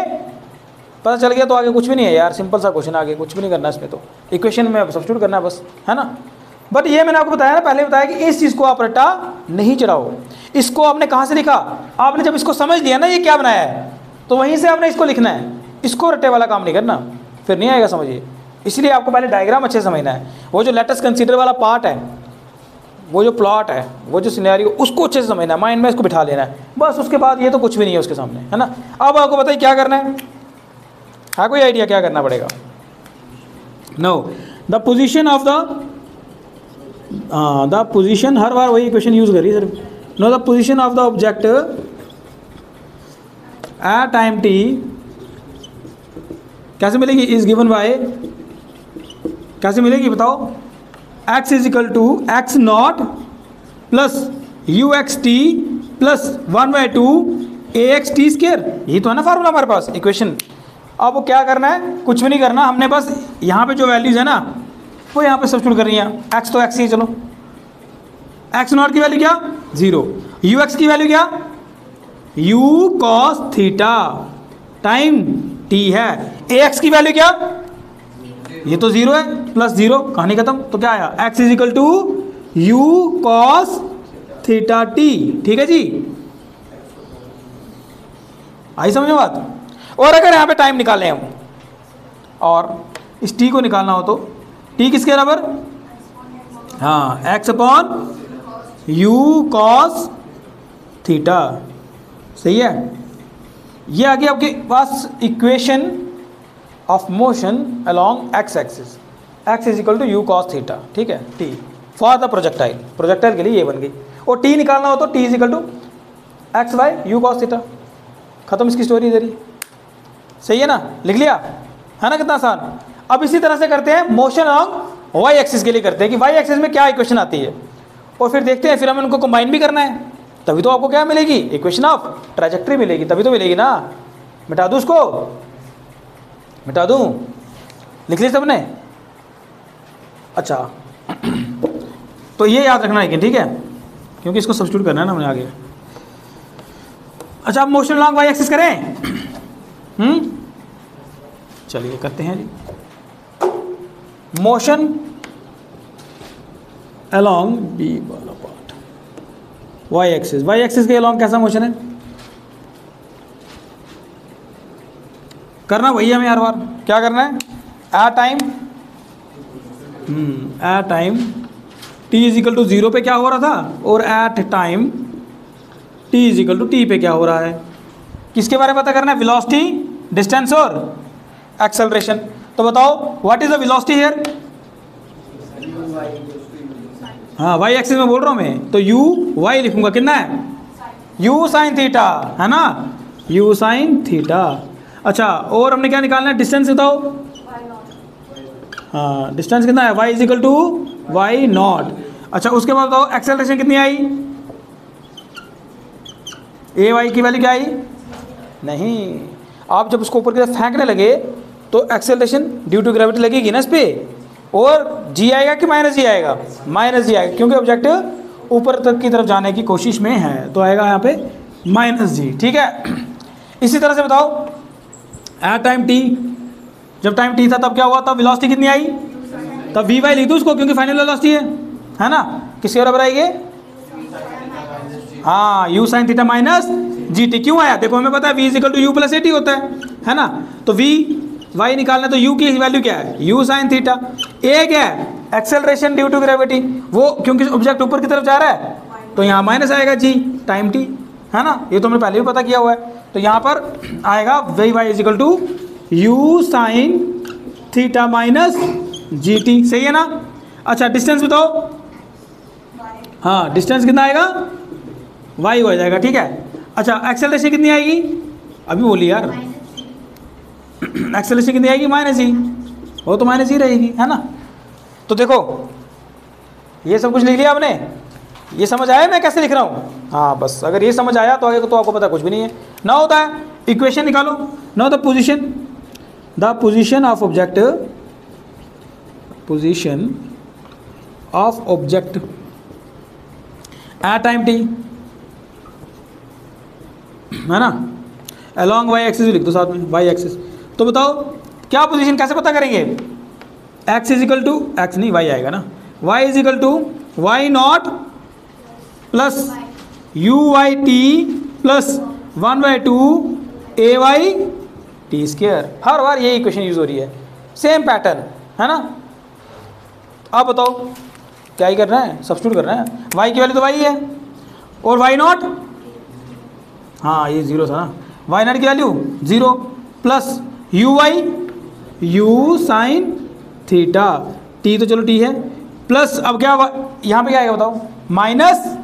पता चल गया तो आगे कुछ भी नहीं है यार, सिंपल सा क्वेश्चन, आगे कुछ भी नहीं करना इसमें, तो इक्वेशन में सब्स्टिट्यूट करना है बस, है ना। बट ये मैंने आपको बताया ना, पहले बताया कि इस चीज़ को आप रट्टा नहीं चढ़ाओ। इसको आपने कहाँ से लिखा, आपने जब इसको समझ लिया ना ये क्या बनाया है, तो वहीं से आपने इसको लिखना है, इसको रट्टे वाला काम नहीं करना, फिर नहीं आएगा समझिए। इसलिए आपको पहले डायग्राम अच्छे से समझना है, वो जो लेट अस कंसीडर वाला पार्ट है, वो जो प्लॉट है, वो जो सिनेरियो, उसको अच्छे से समझना है, माइंड में इसको बिठा लेना है बस। उसके बाद ये तो कुछ भी नहीं है उसके सामने, है ना। अब आपको बताइए क्या करना है, हाँ कोई आइडिया क्या करना पड़ेगा। Know the position of the position, हर बार वही क्वेश्चन यूज करिए sir. Know the position of the object at time t कैसे मिलेगी, इज गिवन बाय, कैसे मिलेगी बताओ, x is equal to x not plus u x t plus 1/2 a x t square, यही तो है ना फार्मूला हमारे पास, इक्वेशन। अब वो क्या करना है, कुछ भी नहीं करना, हमने बस यहाँ पे जो वैल्यूज है ना वो यहाँ पे सब्स्टिट्यूट करनी है। x तो x ही है, चलो x नॉट की वैल्यू क्या 0, यू एक्स की वैल्यू क्या u cos theta time t है, ए एक्स की वैल्यू क्या, ये तो 0 है, प्लस 0, कहानी खत्म। तो क्या आया, x is equal to u cos theta t, ठीक है जी, आई समझ में बात। और अगर यहाँ पे टाइम निकालें हम और इस t को निकालना हो तो t किसके बराबर, हाँ x upon u cos theta, सही है। ये आ गया आपके पास equation of motion along x axis, x is equal to u cos theta, ठीक है, t for the projectile, projectile के लिए ये बन गई। और टी निकालना हो तो t is equal to x by u cos theta, खत्म इसकी स्टोरी इधर ही, सही है ना, लिख लिया है ना, कितना आसान। अब इसी तरह से करते हैं मोशन अलॉन्ग वाई एक्सिस के लिए, करते हैं कि वाई एक्सिस में क्या इक्वेशन आती है, और फिर देखते हैं, फिर हमें उनको कंबाइन भी करना है, तभी तो आपको क्या मिलेगी, इक्वेशन ऑफ ट्रैजेक्टरी मिलेगी, तभी तो मिलेगी ना। मिटा दूँ उसको, मिटा दूँ, लिख ली सबने, अच्छा तो ये याद रखना है कि ठीक है, क्योंकि इसको सब्स्टिट्यूट करना है ना हमने आगे। अच्छा अब मोशन अलॉन्ग वाई एक्सिस करें, चलिए करते हैं जी। मोशन अलॉन्ग बी वाला part y axis, y axis के अलॉन्ग कैसा मोशन है, करना वही हमें हर बार, क्या करना है, at time t is equal to 0 पे क्या हो रहा था, और at time t is equal to t पे क्या हो रहा है, किसके बारे में पता करना है, वेलोसिटी, डिस्टेंस और एक्सेलरेशन। तो बताओ what is the velocity here, हाँ वाई एक्सिस में बोल रहा हूँ मैं, तो यू वाई लिखूंगा, कितना है यू साइन थीटा, है ना, यू साइन थीटा। अच्छा और हमने क्या निकालना है, डिस्टेंस बताओ, हाँ डिस्टेंस कितना है, y is equal to y naught. अच्छा उसके बाद बताओ एक्सेलरेशन कितनी आई, ए वाई की वैल्यू क्या आई, नहीं, आप जब उसको ऊपर की तरफ फेंकने लगे तो एक्सेलरेशन ड्यू टू ग्रेविटी लगेगी ना इस पर, और जी आएगा कि माइनस जी आएगा, माइनस जी आएगा, क्योंकि ऑब्जेक्ट ऊपर तक की तरफ जाने की कोशिश में है, तो आएगा यहाँ पे माइनस जी, ठीक है। इसी तरह से बताओ एट टाइम टी, जब टाइम टी था तब क्या हुआ, तब वेलोसिटी कितनी आई, तब वी वाई लिख दो उसको, क्योंकि फाइनल वेलोसिटी है ना, किसके बराबर आएगी, हाँ u sine theta minus g t. क्यों आया, देखो हमें पता है v is equal to u plus a t होता है ना, तो वी वाई निकालना, तो यू की वैल्यू क्या है, यू साइन थीटा, ए क्या है एक्सेलरेशन ड्यू टू ग्रेविटी, वो क्योंकि ऑब्जेक्ट ऊपर की तरफ जा रहा है तो यहाँ माइनस आएगा जी टाइम टी, है ना, ये तो हमने पहले भी पता किया हुआ है। तो यहाँ पर आएगा v y is equal to u sine theta minus g t, सही है ना। अच्छा डिस्टेंस बताओ, हाँ डिस्टेंस कितना आएगा, वाई हो जाएगा, ठीक है। अच्छा एक्सेलरेशन कितनी आएगी, अभी बोली यार, एक्सेलरेशन कितनी आएगी, माइनस ही, वो तो माइनस ही रहेगी, है ना। तो देखो ये सब कुछ लिख लिया आपने, ये समझ आया मैं कैसे लिख रहा हूँ, हाँ बस अगर ये समझ आया तो आगे तो आपको पता कुछ भी नहीं है। ना होता है इक्वेशन निकालो, ना होता position, the position of object at time T, है ना, अलॉन्ग वाई एक्सिस लिख दो साथ में, वाई एक्सिस। तो बताओ क्या पोजीशन कैसे पता करेंगे? X is equal to, x नहीं वाई आएगा ना, Y is equal to y not plus u y t plus 1/2 a y t square. हर बार यही इक्वेशन यूज हो रही है, सेम पैटर्न, है ना। अब बताओ क्या ही करना है, सब्स्टिट्यूट करना है। वाई की वैल्यू तो वाई है और वाई नॉट, हाँ ये जीरो था ना, वाई नॉट की value 0 plus u y u sine theta, T तो चलो टी है, प्लस अब क्या यहाँ पे क्या आएगा बताओ, माइनस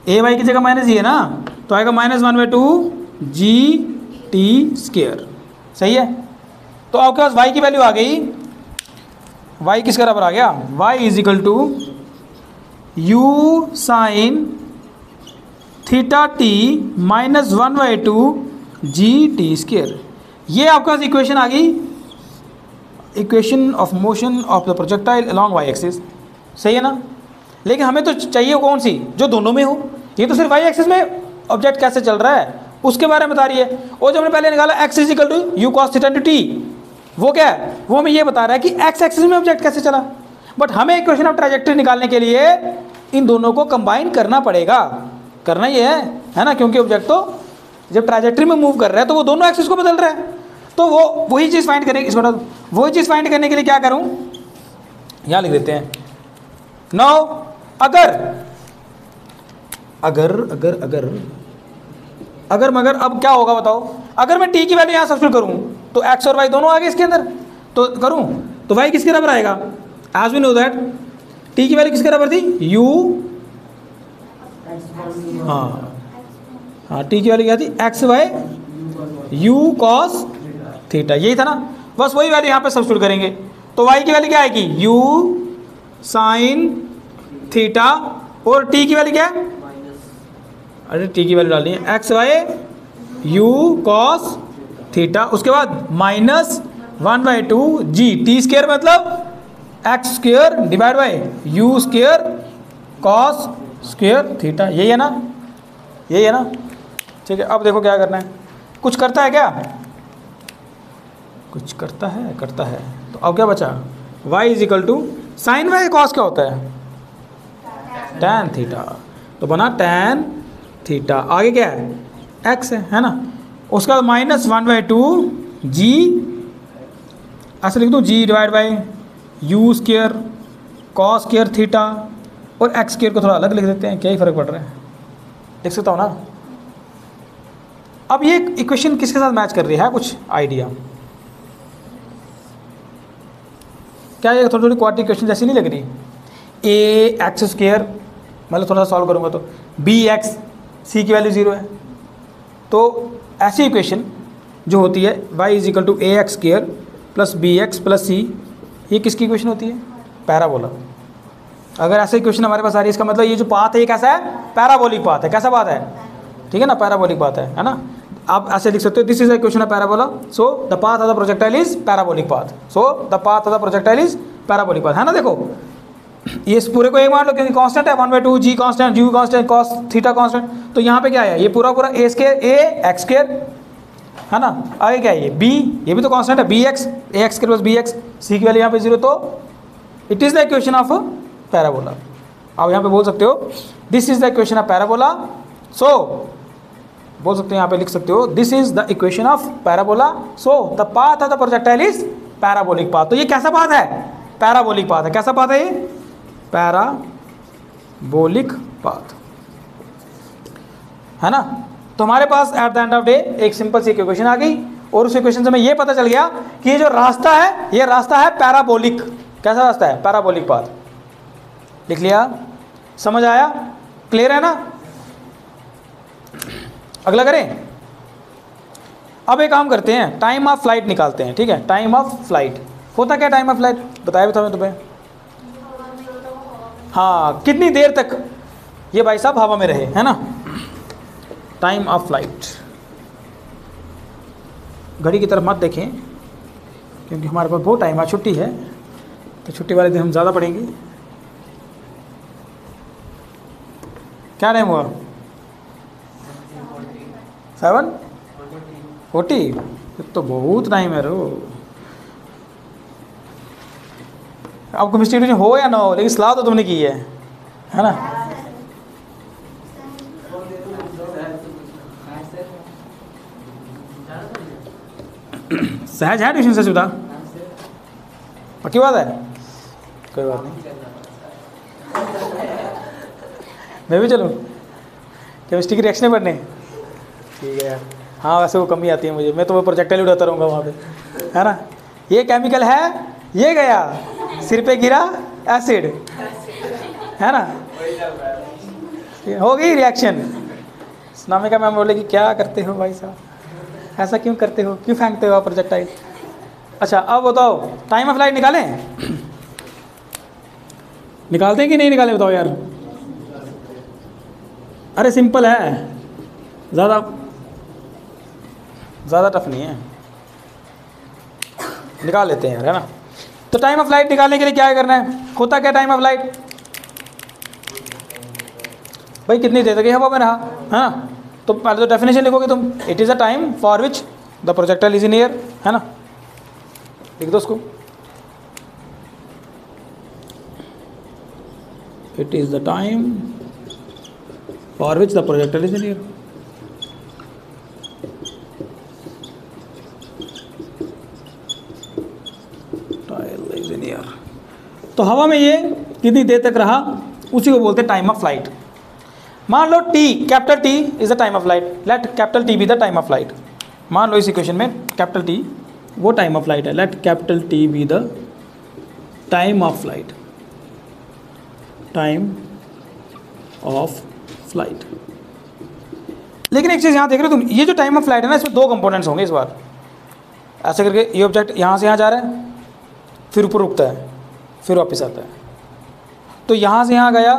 ए वाई की जगह माइनस ही है ना, तो आएगा -1/2 जी टी स्क्वायर। सही है। तो आपके पास y की वैल्यू आ गई, y किस बराबर आ गया, y is equal to u sine theta t -1/2 g t square. ये आपके पास इक्वेशन आ गई, equation of motion of the projectile along y axis. सही है ना। लेकिन हमें तो चाहिए कौन सी, जो दोनों में हो। ये तो सिर्फ वाई एक्सिस में ऑब्जेक्ट कैसे चल रहा है उसके बारे में बता रही है। और जो हमने पहले निकाला x is equal to u cos theta to t, वो क्या है, वो हमें ये बता रहा है कि x एक्सिस में ऑब्जेक्ट कैसे चला। बट हमें इक्वेशन ऑफ ट्रैजेक्टरी निकालने के लिए इन दोनों को कंबाइन करना पड़ेगा, करना ही है ना, क्योंकि ऑब्जेक्ट तो जब ट्रैजेक्टरी में मूव कर रहा है तो वो दोनों एक्सिस को बदल रहा है। तो वो वही चीज़ फाइंड करेंगे, इसको वही चीज़ फाइंड करने के लिए क्या करूँ, यहाँ लिख देते हैं। नाउ अगर मगर अब क्या होगा बताओ, अगर मैं t की वैल्यू यहाँ सब्स्टिट्यूट करूँ तो x और y दोनों आ गए इसके अंदर, तो करूँ तो y किसके बराबर आएगा, as we know that t की वैल्यू किसके बराबर थी, u, हाँ t की वैल्यू क्या थी, x y u cos theta, यही था ना। बस वही वैल्यू यहाँ पे सब्स्टिट्यूट करेंगे तो y की वैल्यू क्या आएगी, u साइन थीटा, और t की वैल्यू क्या है, अरे टी की वैल्यू डालनी है, x why you cos theta, उसके बाद -1/2 जी टी स्क्वायर, मतलब x square divide by u square cos square theta. यही है ना, यही है ना। ठीक है, अब देखो क्या करना है, कुछ करता है क्या, कुछ करता है। तो अब क्या बचा, y is equal to sine y cos क्या होता है, tan थीटा, तो बना tan थीटा। आगे क्या है, x है ना, उसका -1/2 जी, ऐसे लिख दूँ g divide by u square cos square theta, और x स्क्वायर को थोड़ा अलग लिख देते हैं, क्या ही फर्क पड़ रहा है, लिख सकता हूँ ना। अब ये इक्वेशन किसके साथ मैच कर रही है, कुछ आइडिया, क्या ये थोड़ी थोड़ी क्वाड्रेटिक इक्वेशन जैसी नहीं लग रही, ए एक्स स्क्वायर, मतलब थोड़ा सा सॉल्व करूँगा तो बी एक्स, सी की वैल्यू 0 है, तो ऐसी इक्वेशन जो होती है y is equal to a x square plus B x plus c, ये किसकी इक्वेशन होती है, पैराबोला। अगर ऐसी इक्वेशन हमारे पास आ रही है, इसका मतलब ये जो पाथ है ये कैसा है, पैराबोलिक पाथ है। कैसा पाथ है, ठीक है ना, पैराबोलिक पाथ है ना। आप ऐसे लिख सकते हो, this is the equation of parabola, so the path of the projectile is parabolic path, so the path of the projectile is parabolic path, है ना। देखो ये इस पूरे को एक मान लो, क्योंकि कांस्टेंट है 1/2 g constant, u constant, cos theta constant, तो यहाँ पे क्या है, ये पूरा a square a x square, है ना। आगे क्या है, ये बी, ये भी तो कांस्टेंट है, B X A x square plus B X, C की वैल्यू यहाँ पे 0, तो it is the equation of parabola. आप यहाँ पे बोल सकते हो this is the equation of parabola, so बोल सकते हो यहाँ पे लिख सकते हो this is the equation of parabola, so the path of the projectile is parabolic path. तो ये कैसा पाथ है, पैराबोलिक पाथ है। कैसा पाथ है ये, पैराबोलिक पाथ, है ना। तो हमारे पास at the end of day एक सिंपल सी इक्वेशन आ गई, और उस इक्वेशन से हमें ये पता चल गया कि ये जो रास्ता है, ये रास्ता है पैराबोलिक। कैसा रास्ता है, पैराबोलिक पाथ। लिख लिया, समझ आया, क्लियर है ना। अगला करें, अब एक काम करते हैं, टाइम ऑफ फ्लाइट निकालते हैं, ठीक है। टाइम ऑफ फ्लाइट होता क्या, टाइम ऑफ फ्लाइट बताया भी था मैं तुम्हें, हाँ, कितनी देर तक ये भाई साहब हवा में रहे, है ना। टाइम ऑफ फ्लाइट, घड़ी की तरफ मत देखें, क्योंकि हमारे पास बहुत टाइम है, छुट्टी है, तो छुट्टी वाले दिन हम ज़्यादा पढ़ेंगे। क्या टाइम हुआ? 7:40। तो बहुत टाइम है रो। अब केमिस्ट्री ट्यूशन हो या ना हो, लेकिन सलाह तो तुमने की है ना? सहज है ट्यूशन से सुधा? पक्की बात है? कोई बात नहीं, मैं भी चलूँ केमिस्ट्री की रिएक्शनें पढ़ने? ठीक है यार। हाँ वैसे वो कमी आती है मुझे, मैं तो वो प्रोजेक्टाइल उड़ाता रहूँगा वहाँ पे, है ना? ये केमिकल है, ये गया सिर पे गिरा एसिड, है ना? हो गई रिएक्शन। स्नामिका मैम बोले कि क्या करते हो भाई साहब, ऐसा क्यों करते हो, क्यों फेंकते हो आप प्रोजेक्टाइल? अच्छा अब बताओ टाइम ऑफ फ्लाइट निकालें? निकालते हैं कि नहीं निकालें बताओ यार? अरे सिंपल है, ज़्यादा टफ नहीं है, निकाल लेते हैं यार, है ना? तो टाइम ऑफ फ्लाइट निकालने के लिए क्या करना है? होता क्या टाइम ऑफ फ्लाइट? भाई कितनी देर तक हवा में रहा, है ना? तो पहले तो डेफिनेशन लिखोगे तुम, it is a time for which the projectile is in air, है ना? लिख दो उसको, it is the time for which the projectile is in air. तो हवा में ये कितनी देर तक रहा, उसी को बोलते हैं टाइम ऑफ फ्लाइट। मान लो t, capital t is the time of flight, let capital t be the time of flight. मान लो इस इक्वेशन में कैपिटल टी वो टाइम ऑफ फ्लाइट है, let capital t be the time of flight, time of flight. लेकिन एक चीज़ यहाँ देख रहे हो तुम, ये जो टाइम ऑफ फ्लाइट है ना, इसमें दो कंपोनेंट्स होंगे इस बार। ऐसे करके ये ऑब्जेक्ट यहाँ से यहाँ जा रहा है, फिर ऊपर रुकता है, फिर वापस आता है। तो यहाँ से यहाँ गया,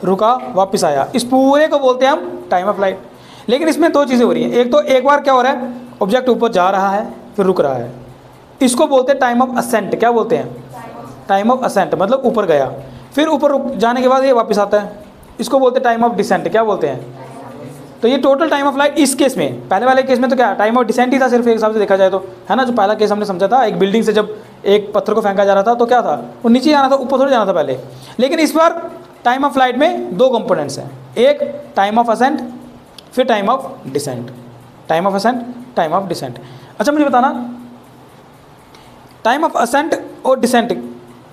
रुका, वापस आया, इस पूरे को बोलते हैं हम टाइम ऑफ फ्लाइट। लेकिन इसमें दो चीज़ें हो रही हैं, एक तो एक बार क्या हो रहा है, ऑब्जेक्ट ऊपर जा रहा है फिर रुक रहा है, इसको बोलते हैं टाइम ऑफ असेंट। क्या बोलते हैं? टाइम ऑफ असेंट, मतलब ऊपर गया, फिर ऊपर रुक जाने के बाद ये वापस आता है, इसको बोलते हैं टाइम ऑफ डिसेंट। क्या बोलते हैं? तो ये टोटल टाइम ऑफ फ्लाइट इस केस में, पहले वाले केस में तो क्या टाइम ऑफ डिसेंट ही था सिर्फ, एक हिसाब से देखा जाए तो, है ना? जो पहला केस हमने समझा था, एक बिल्डिंग से जब एक पत्थर को फेंका जा रहा था तो क्या था, वो नीचे जाना था, ऊपर थोड़ी जाना था पहले। लेकिन इस बार टाइम ऑफ फ्लाइट में दो कंपोनेंट्स हैं, एक टाइम ऑफ असेंट, फिर time of descent. Time of ascent, time of descent. अच्छा मुझे बताना, टाइम ऑफ असेंट और डिसेंट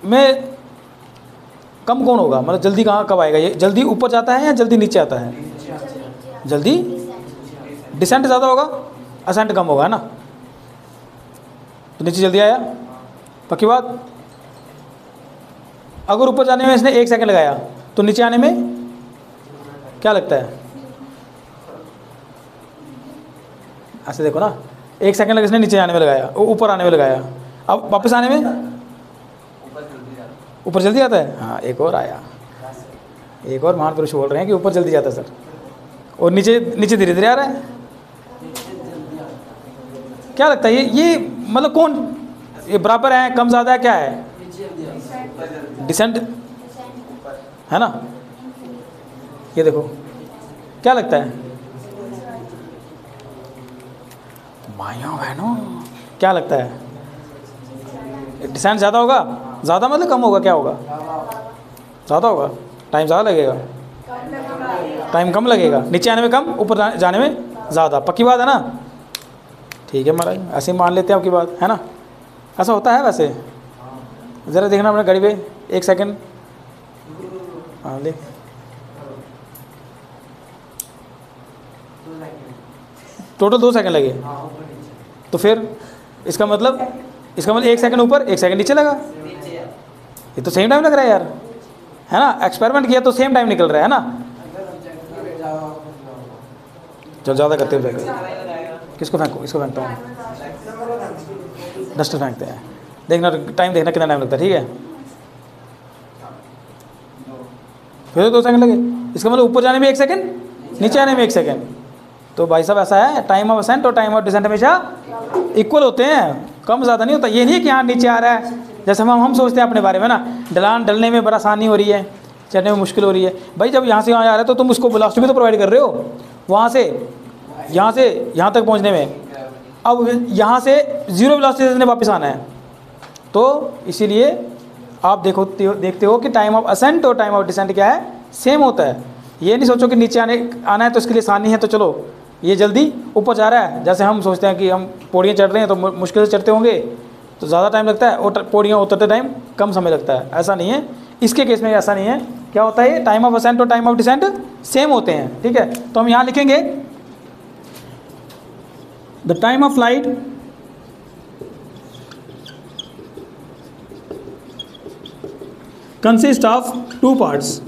में कम कौन होगा, मतलब जल्दी कहाँ कब आएगा? ये जल्दी ऊपर जाता है या जल्दी नीचे आता है? जल्दी डिसेंट ज़्यादा होगा, असेंट कम होगा, है ना? तो नीचे जल्दी आया, पक्की बात। अगर ऊपर जाने में इसने 1 सेकंड लगाया तो नीचे आने में क्या लगता है? ऐसे देखो ना, 1 सेकंड लगा इसने नीचे आने में लगाया, ऊपर आने में लगाया, अब वापस आने में ऊपर जल्दी आता है। हाँ एक और आया, एक और महान पुरुष बोल रहे हैं कि ऊपर जल्दी जाता है सर, और नीचे नीचे धीरे धीरे आ रहा है। क्या लगता है ये मतलब कौन, ये बराबर है, कम ज़्यादा है, क्या है? डिसेंट, है ना? ये देखो क्या लगता है माइयों बहनों, क्या लगता है? डिसेंट ज़्यादा होगा? ज़्यादा मतलब कम होगा, क्या होगा? ज़्यादा होगा, टाइम ज़्यादा लगेगा, टाइम कम लगेगा, नीचे आने में कम, ऊपर जाने में ज़्यादा। पक्की बात है ना? ठीक है महाराज, ऐसे ही मान लेते हैं आपकी बात, है ना? ऐसा होता है वैसे, ज़रा देखना अपने घड़ी पे, 1 सेकंड, हाँ देख, टोटल 2 सेकंड लगे, तो फिर इसका मतलब 1 सेकंड ऊपर 1 सेकंड नीचे लगा, ये तो सेम टाइम लग रहा है यार, है ना? एक्सपेरिमेंट किया तो सेम टाइम निकल रहा है ना? जब ज़्यादा करते हो किसको फेंको, इसको फेंकता हूँ, डस्टर फेंकते हैं। देखना टाइम, देखना कितना टाइम लगता है, ठीक है? फिर 2 सेकंड लगे, इसका मतलब ऊपर जाने में 1 सेकंड, नीचे आने में 1 सेकंड। तो भाई साहब ऐसा है, टाइम ऑफ असेंट और टाइम ऑफ डिसेंट हमेशा इक्वल होते हैं, कम ज़्यादा नहीं होता। ये नहीं है कि यहाँ नीचे आ रहा है, जैसे हम सोचते हैं अपने बारे में ना, ढलान ढलने में बड़ा आसानी हो रही है, चढ़ने में मुश्किल हो रही है। भाई जब यहाँ से यहाँ आ रहा है तो तुम उसको वेलोसिटी भी तो प्रोवाइड कर रहे हो, वहाँ से यहाँ तक पहुँचने में। अब यहाँ से 0 वेलोसिटी से वापस आना है, तो इसीलिए आप देखते हो कि टाइम ऑफ असेंट और टाइम ऑफ डिसेंट क्या है, सेम होता है। ये नहीं सोचो कि नीचे आना है तो इसके लिए आसानी है, तो चलो ये जल्दी ऊपर जा रहा है। जैसे हम सोचते हैं कि हम पौड़ियाँ चढ़ रहे हैं तो मुश्किल से चढ़ते होंगे तो ज़्यादा टाइम लगता है, और पौड़ियाँ उतरते टाइम कम समय लगता है। ऐसा नहीं है, इसके केस में ऐसा नहीं है। क्या होता है, टाइम ऑफ असेंट और टाइम ऑफ डिसेंट सेम होते हैं, ठीक है। तो हम यहाँ लिखेंगे the time of flight consist of 2 parts.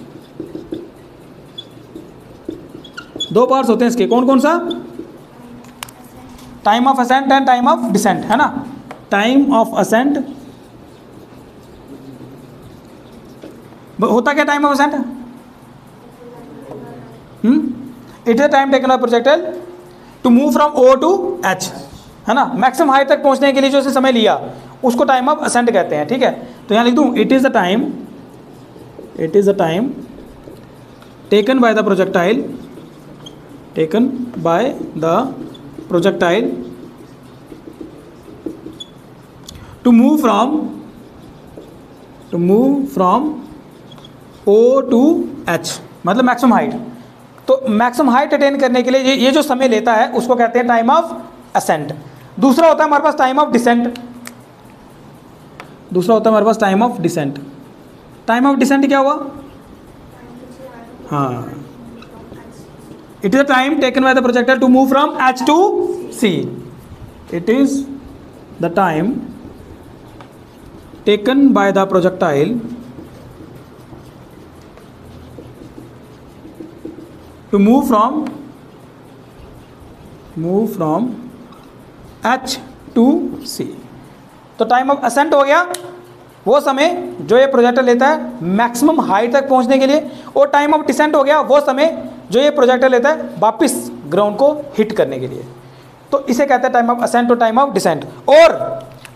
2 parts होते हैं इसके, कौन कौन सा, time of ascent and time of descent, है ना। टाइम ऑफ असेंट होता क्या, time of ascent it is time taken by projectile to move from O to H, है ना। मैक्सिमम हाइट तक पहुंचने के लिए जो समय लिया उसको टाइम ऑफ असेंट कहते हैं, ठीक है। तो यहां लिख दूं it is the time taken by the projectile to move from O to H, मतलब मैक्सिमम हाइट। तो मैक्सिमम हाइट अटेन करने के लिए ये जो समय लेता है उसको कहते हैं टाइम ऑफ असेंट। दूसरा होता है हमारे पास time of descent. Time of descent क्या हुआ, हाँ, it is the time taken by the projectile to move from H to C। It is the time taken by the projectile to move from H to C। तो टाइम ऑफ असेंट हो गया वो समय जो ये प्रोजेक्टर लेता है मैक्सिमम हाइट तक पहुंचने के लिए, और टाइम ऑफ डिसेंट हो गया वो समय जो ये प्रोजेक्टर लेता है वापस ग्राउंड को हिट करने के लिए। तो इसे कहते हैं टाइम ऑफ असेंट और टाइम ऑफ डिसेंट। और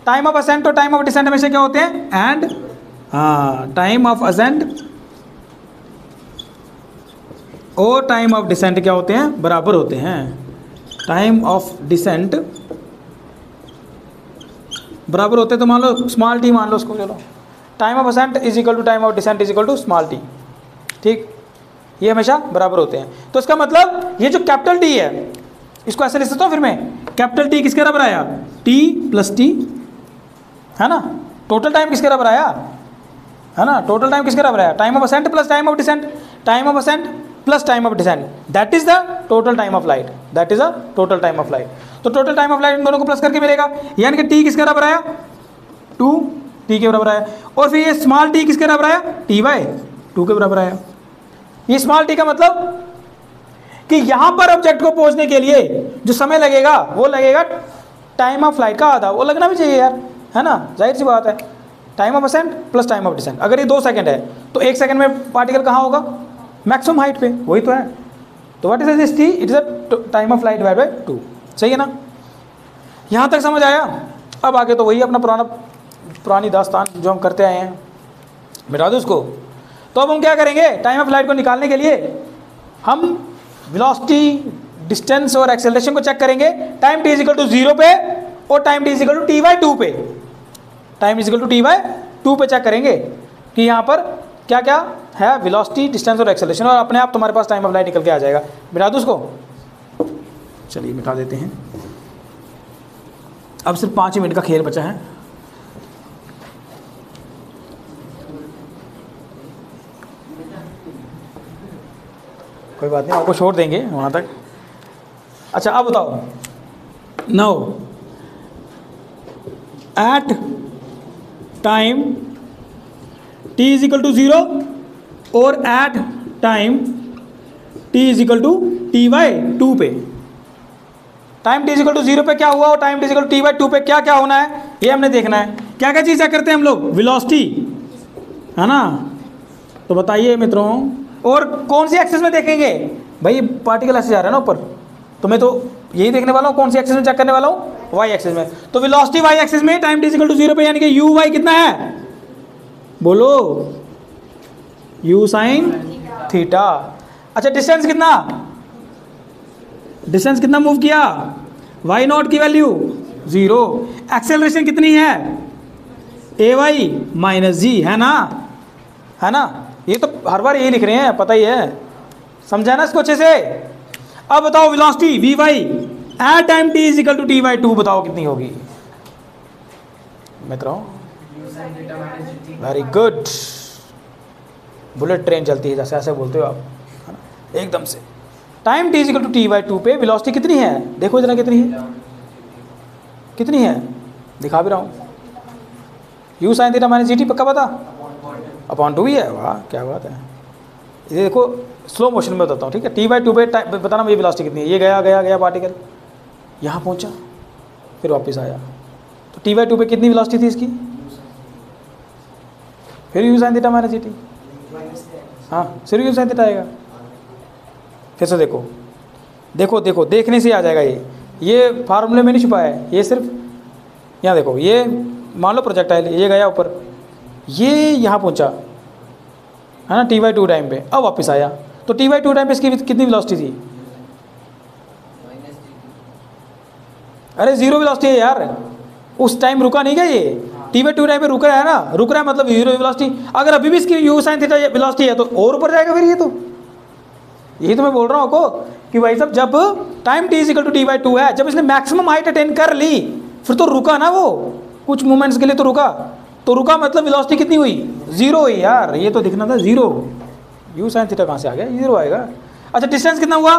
टाइम ऑफ असेंट और टाइम ऑफ डिसेंट हमेशा क्या होते हैं, एंड टाइम ऑफ असेंट और टाइम ऑफ डिसेंट क्या होते हैं, बराबर होते हैं। टाइम ऑफ डिसेंट बराबर होते हैं, तो मान लो स्मॉल टी मान लो उसको, चलो time of ascent is equal to time of descent is equal to small t, ठीक, ये हमेशा बराबर होते हैं। तो इसका मतलब ये जो कैपिटल टी है इसको ऐसे लिख सकता हूँ फिर मैं, कैपिटल टी किसके बराबर आया, टी प्लस टी, है ना। टोटल टाइम किसके बराबर आया, है ना, टोटल टाइम किसके बराबर आया, time of ascent plus time of descent, time of ascent plus time of descent, that is the total time of flight, that is the total time of flight. तो टोटल टाइम ऑफ फ्लाइट इन दोनों को प्लस करके मिलेगा, यानी कि टी किसके बराबर आया, 2 टी के बराबर आया, और फिर ये स्मॉल टी किसके बराबर आया, टी बाय 2 के बराबर आया। ये स्मॉल टी का मतलब कि यहां पर ऑब्जेक्ट को पहुंचने के लिए जो समय लगेगा वो लगेगा टाइम ऑफ फ्लाइट का आधा, वो लगना भी चाहिए यार, है ना, जाहिर सी बात है। Time of ascent plus time of descent, अगर ये 2 सेकंड है तो 1 सेकंड में पार्टिकल कहाँ होगा, मैक्सिमम हाइट पे, वही तो है। तो what is this T, it is the time of flight divide by 2, सही है ना। यहाँ तक समझ आया। अब आगे तो वही अपना पुरानी दास्तान जो हम करते आए हैं, मिटा दो उसको। तो अब हम क्या करेंगे, टाइम ऑफ फ्लाइट को निकालने के लिए हम वेलोसिटी, डिस्टेंस और एक्सेलरेशन को चेक करेंगे टाइम टी इजिकल टू 0 पे और time t is equal to t by 2 पे, time is equal to t by 2 पे चेक करेंगे कि यहाँ पर क्या क्या है, वेलोसिटी, डिस्टेंस और एक्सेलरेशन, और अपने आप तुम्हारे पास टाइम ऑफ फ्लाइट निकल के आ जाएगा। मिटा दो उसको, चलिए मिटा देते हैं। अब सिर्फ 5 मिनट का खेल बचा है। कोई बात नहीं, आपको छोड़ देंगे वहाँ तक। अच्छा अब बताओ, now at time t is equal to 0 और at time t is equal to t by 2 पे, time t is equal to 0 पे क्या हुआ और time t is equal to t by 2 पे क्या क्या होना है, ये हमने देखना है। क्या क्या चीज़ करते हैं हम लोग, वेलोसिटी, है ना। तो बताइए मित्रों, और कौन सी एक्सिस में देखेंगे, भाई पार्टिकल ऐसे जा रहा है ना ऊपर, तो मैं तो यही देखने वाला हूँ, कौन सी एक्सिस में चेक करने वाला हूँ, वाई एक्सिस में। तो वेलोसिटी वाई एक्सिस में टाइम टी इक्वल टू 0 पे, यानी कि यू वाई कितना है, बोलो, यू साइन थीटा। अच्छा डिस्टेंस कितना, डिस्टेंस कितना मूव किया, वाई नॉट की वैल्यू 0। एक्सेलरेशन कितनी है, ए वाई माइनस जी, है ना, है ना। ये तो हर बार यही लिख रहे हैं, पता ही है, समझा ना इसको अच्छे से। अब बताओ velocity v y at time t is equal to t by 2, बताओ कितनी होगी मित्रों। वेरी गुड, बुलेट ट्रेन चलती है जैसे, ऐसे बोलते हो आप, है ना, एकदम से। Time t is equal to t by 2 पे वेलोसिटी कितनी है, देखो जरा कितनी है, कितनी है, दिखा भी रहा हूँ, you sine theta minus g T, पक्का पता, अपॉन 2 ही है, वाह क्या बात है। ये देखो स्लो मोशन में बताता हूँ, ठीक है। टी बाई 2 पे बताना मुझे वेलोसिटी कितनी है, ये गया गया गया पार्टिकल, यहाँ पहुँचा फिर वापस आया, तो टी बाई 2 पे कितनी वेलोसिटी थी इसकी, फिर you sine theta minus g T, हाँ फिर यू साइन थीटा आएगा। फिर से देखो देखो देखो, देखने से आ जाएगा ये फार्मूले में नहीं छुपा है, ये सिर्फ यहाँ देखो, ये मान लो प्रोजेक्टाइल, ये गया ऊपर, ये यहाँ पहुँचा, है ना, टी बाई 2 टाइम पे, अब वापस आया, तो टी बाई 2 टाइम पे इसकी कितनी वेलोसिटी थी, अरे 0 वेलोसिटी है यार, उस टाइम रुका नहीं गया ये, टी बाई 2 टाइम पे रुक रहा है ना, रुक रहा है मतलब 0 वेलोसिटी। अगर अभी भी इसकी यू साइन थीटा वेलोसिटी है तो और ऊपर जाएगा फिर, ये तो यही तो मैं बोल रहा हूँ आपको कि भाई साहब जब time t is equal to t by 2 है, जब इसने मैक्सिमम हाइट अटेन कर ली, फिर तो रुका ना वो, कुछ मोमेंट्स के लिए तो रुका, तो रुका मतलब वेलोसिटी कितनी हुई, 0 हुई यार, ये तो दिखना था 0, यू साइन थीटा कहाँ से आ गया, 0 आएगा। अच्छा डिस्टेंस कितना हुआ,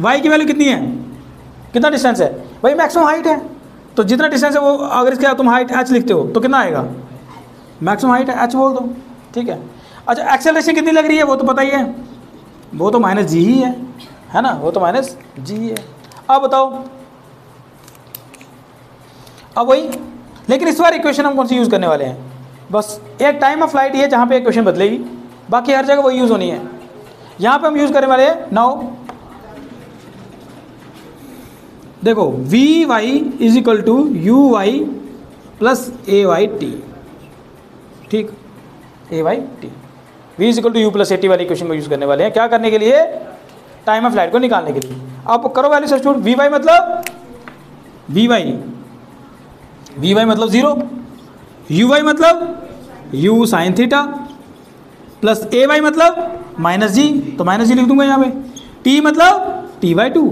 वाई की वैल्यू कितनी है, कितना डिस्टेंस है भाई, मैक्सिमम हाइट है, तो जितना डिस्टेंस है वो, अगर इसके तुम हाइट h लिखते हो तो कितना आएगा, मैक्सिमम हाइट है h बोल दो, ठीक है। अच्छा एक्सेलरेशन कितनी लग रही है वो तो पता ही है, वो तो माइनस जी ही है ना, वो तो माइनस जी ही है। अब बताओ, अब वही, लेकिन इस बार इक्वेशन हम कौन सी यूज़ करने वाले हैं, बस एक टाइम ऑफ फ्लाइट है जहाँ पे इक्वेशन बदलेगी, बाकी हर जगह वही यूज़ होनी है। यहाँ पे हम यूज़ करने वाले हैं नाउ, देखो v y is equal to u y plus a y t, ठीक, a y t, v is equal to u plus a t वाली इक्वेशन को यूज़ करने वाले हैं, क्या करने के लिए, टाइम ऑफ फ्लाइट को निकालने के लिए। आप करो वैल्यू सब्स्टिट्यूट, वी वाई मतलब वी वाई मतलब 0, यू वाई मतलब u sine theta, plus a y मतलब माइनस जी, तो माइनस जी लिख दूंगा यहाँ पे, टी मतलब टी बाई 2,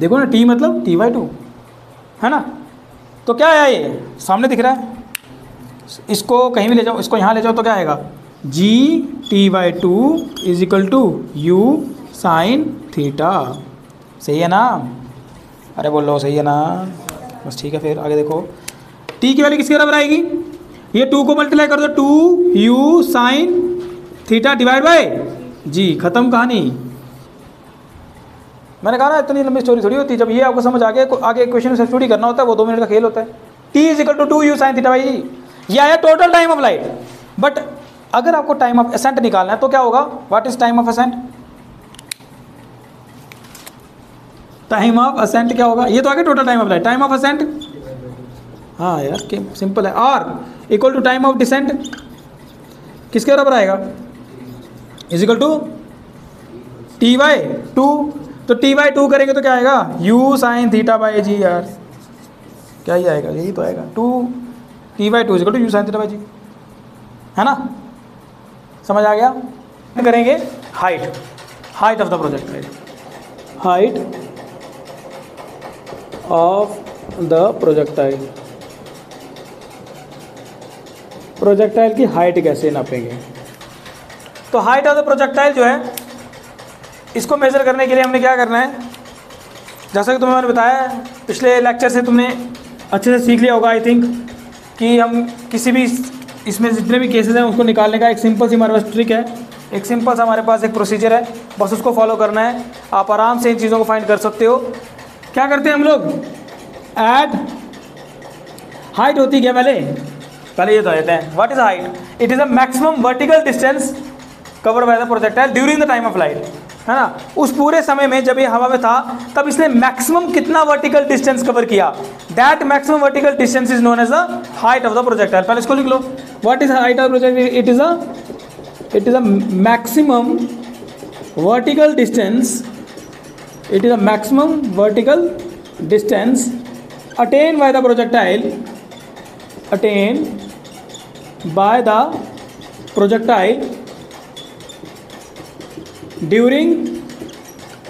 देखो ना टी मतलब टी बाई 2, है ना। तो क्या है ये सामने दिख रहा है, इसको कहीं भी ले जाओ, इसको यहाँ ले जाओ तो क्या आएगा, g t by 2 is equal to u sine theta, सही है ना, अरे बोलो सही है ना, बस ठीक है। फिर आगे देखो, टी की वैल्यू किसके बराबर आएगी, ये 2 को मल्टीप्लाई कर दो, 2 u sine theta divide by g, खत्म कहानी। मैंने कहा ना इतनी लंबी स्टोरी थोड़ी होती है, जब ये आपको समझ आ गया, आगे क्वेश्चन सब्स्टिट्यूट करना होता है, वो 2 मिनट का खेल होता है। T is equal to 2 u sine theta by g, ये आया total time of flight, but अगर आपको टाइम ऑफ असेंट निकालना है तो क्या होगा, what is time of ascent, time of ascent क्या होगा, ये तो आ गया total time of light, time of ascent, हाँ यार सिंपल है, are equal to time of descent, किसके बराबर आएगा, is equal to t by 2, तो टी बाई 2 करेंगे तो क्या आएगा, u sine theta by g, यार क्या ही आएगा, यही तो आएगा, 2 t by 2 is equal to u sine theta by g, है ना, समझ आ गया। करेंगे height, height of the projectile, height of the projectile, projectile की हाइट कैसे नापेंगे। तो हाइट ऑफ द प्रोजेक्टाइल जो है, इसको मेजर करने के लिए हमने क्या करना है, जैसा कि तुम्हें मैंने बताया पिछले लेक्चर से, तुमने अच्छे से सीख लिया होगा आई थिंक, कि हम किसी भी इसमें जितने भी केसेस हैं उसको निकालने का एक सिंपल सी हमारे पास ट्रिक है, एक सिंपल सा हमारे पास एक प्रोसीजर है, बस उसको फॉलो करना है, आप आराम से इन चीज़ों को फाइंड कर सकते हो। क्या करते हैं हम लोग, ऐड हाइट होती क्या, पहले ये बता देते हैं, what is height, it is a maximum vertical distance covered by the projectile during the time of light. है ना, उस पूरे समय में जब ये हवा में था तब इसने मैक्सिमम कितना वर्टिकल डिस्टेंस कवर किया, that maximum vertical distance is known as the height of the projectile. पहले इसको लिख लो, what is height of projectile, it is a maximum vertical distance, it is a maximum vertical distance attained by the projectile during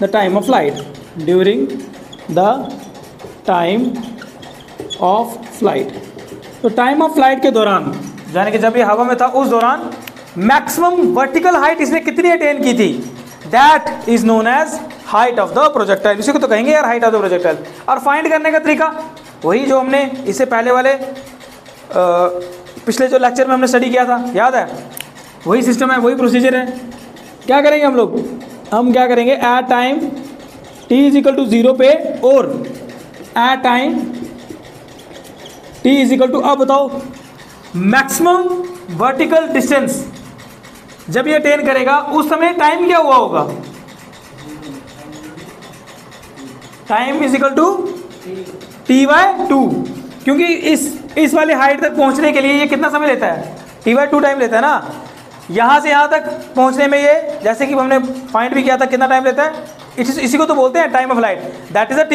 the time of flight, तो टाइम ऑफ फ्लाइट के दौरान, यानी कि जब ये हवा में था उस दौरान मैक्सिमम वर्टिकल हाइट इसने कितनी अटेन की थी, that is known as height of the projectile. इसी को तो कहेंगे यार हाइट ऑफ द प्रोजेक्टाइल। और फाइंड करने का तरीका वही जो हमने इससे पहले वाले पिछले जो लेक्चर में हमने स्टडी किया था, याद है, वही सिस्टम है, वही प्रोसीजर है। क्या करेंगे हम लोग, हम क्या करेंगे, at time t is equal to 0 पे और at time t is equal to, अब बताओ मैक्सिमम वर्टिकल डिस्टेंस जब ये अटेन करेगा उस समय टाइम क्या हुआ होगा, time is equal to t/2, क्योंकि इस वाली हाइट तक पहुंचने के लिए ये कितना समय लेता है, t/2 टाइम लेता है ना। यहाँ से यहाँ तक पहुंचने में ये, जैसे कि हमने फाइंड भी किया था, कितना टाइम लेता है, इसी को तो बोलते हैं time of flight, that is a t।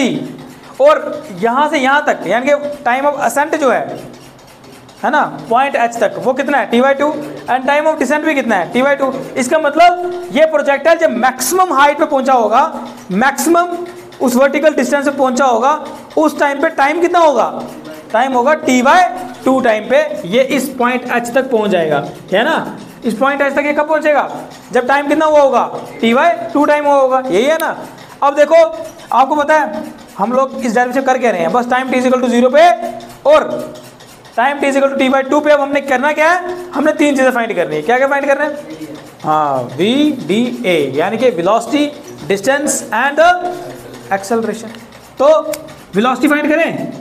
और यहाँ से यहाँ तक यानी कि टाइम ऑफ असेंट जो है ना, पॉइंट h तक, वो कितना है, t/2, and time of decent भी कितना है, t/2। इसका मतलब ये प्रोजेक्टाइल जब मैक्सिमम हाइट पे पहुंचा होगा, मैक्सिमम उस वर्टिकल डिस्टेंस पे पहुंचा होगा, उस टाइम पे टाइम कितना होगा, टाइम होगा t/2 टाइम पे ये इस पॉइंट h तक पहुंच जाएगा, है ना। इस पॉइंट h तक ये कब पहुंचेगा, जब टाइम कितना हुआ होगा, t/2 टाइम हुआ होगा, यही है ना। अब देखो आपको पता है हम लोग इस डायरेक्शन कर क्या रहे हैं, बस टाइम t इक्वल टू 0 पे और time t equal to t/2 पे। अब हमने करना क्या है, हमने तीन चीज़ें फाइंड करनी है। क्या क्या फाइंड करना है, हाँ, VDA यानी कि वेलोसिटी, डिस्टेंस एंड एक्सेलरेशन। तो वेलोसिटी फाइंड करें,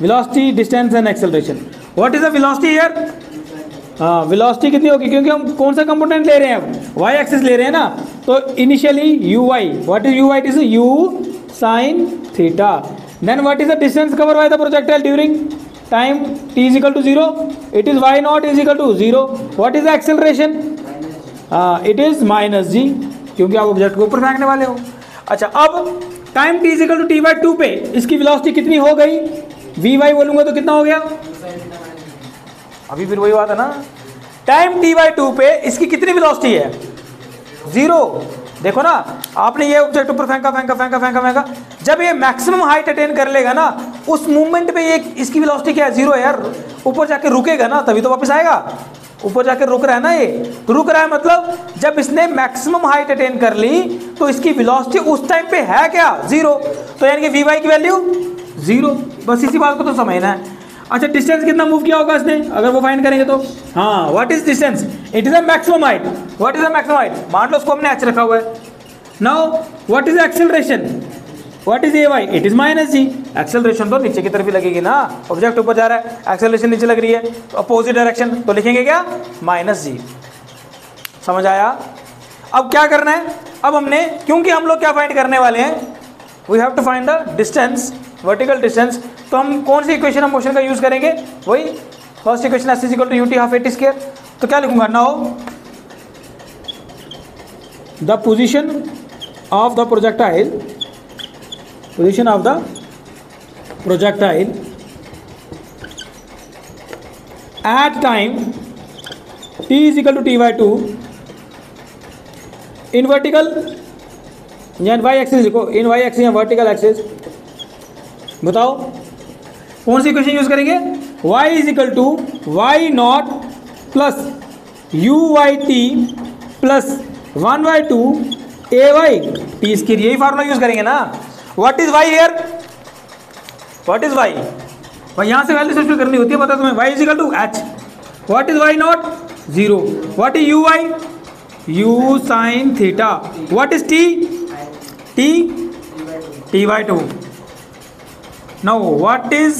velocity, distance and acceleration. What is the velocity here, हाँ, वेलोसिटी कितनी होगी, क्योंकि हम कौन सा कंपोनेंट ले रहे हैं, y एक्सिस ले रहे हैं ना। तो initially uy, what is uy, it is u sin theta. Then what is the distance cover by the projectile during time t is equal to 0, it is y0 is equal to 0। What is the acceleration, it is -g, क्योंकि आप ऑब्जेक्ट को ऊपर फेंकने वाले हो। अच्छा, अब time t is equal to t/2 पे इसकी वेलोसिटी कितनी हो गई, vy बोलूंगा तो कितना हो गया, अभी फिर वही बात है ना, टाइम t/2 पे इसकी कितनी वेलोसिटी है, 0। देखो ना, आपने ये ऑब्जेक्ट ऊपर फेंका, जब ये मैक्सिमम हाइट अटेन कर लेगा ना, उस मूवमेंट पे ये इसकी वेलोसिटी क्या है, 0 है यार। ऊपर जाके रुकेगा ना, तभी तो वापस आएगा। ऊपर जाके रुक रहा है ना, ये रुक रहा है, मतलब जब इसने मैक्सिमम हाइट अटेन कर ली तो इसकी वेलोसिटी उस टाइम पे है क्या, 0। तो यानी कि vy की वैल्यू 0। बस इसी बात को तो समझना है। अच्छा, डिस्टेंस कितना मूव किया होगा इसने, अगर वो फाइंड करेंगे तो, हाँ, what is distance, it is a maximum height. What is a maximum height, मान लो उसको हमने h रखा हुआ है। Now what is acceleration, what is ay, it is -g। Acceleration तो नीचे की तरफ ही लगेगी ना, ऑब्जेक्ट ऊपर जा रहा है, एक्सेलरेशन नीचे लग रही है, तो अपोजिट डायरेक्शन, तो लिखेंगे क्या, -g। समझ आया। अब क्या करना है, अब हमने, क्योंकि हम लोग क्या फाइंड करने वाले हैं, we have to find the distance, vertical distance. तो हम कौन सी इक्वेशन हम मोशन का यूज करेंगे, वही first equation, s equal to ut half at square. तो क्या लिखूंगा, now the position of the projectile, position of the projectile at time t is equal to t/2 in vertical या y एक्सिस लिखो, इन y एक्सिस या वर्टिकल एक्सिस। बताओ कौन सी इक्वेशन यूज करेंगे, y is equal to y0 plus uyt plus 1/2 ay t square, यही फार्मूला यूज करेंगे ना। What is y here, what is y, भाई यहाँ से वैल्यू सब्स्टिट्यूट करनी होती है, पता तुम्हें, y is equal to h. What is y naught, 0। What is u y, u sine theta. What is t, t/2। Now what is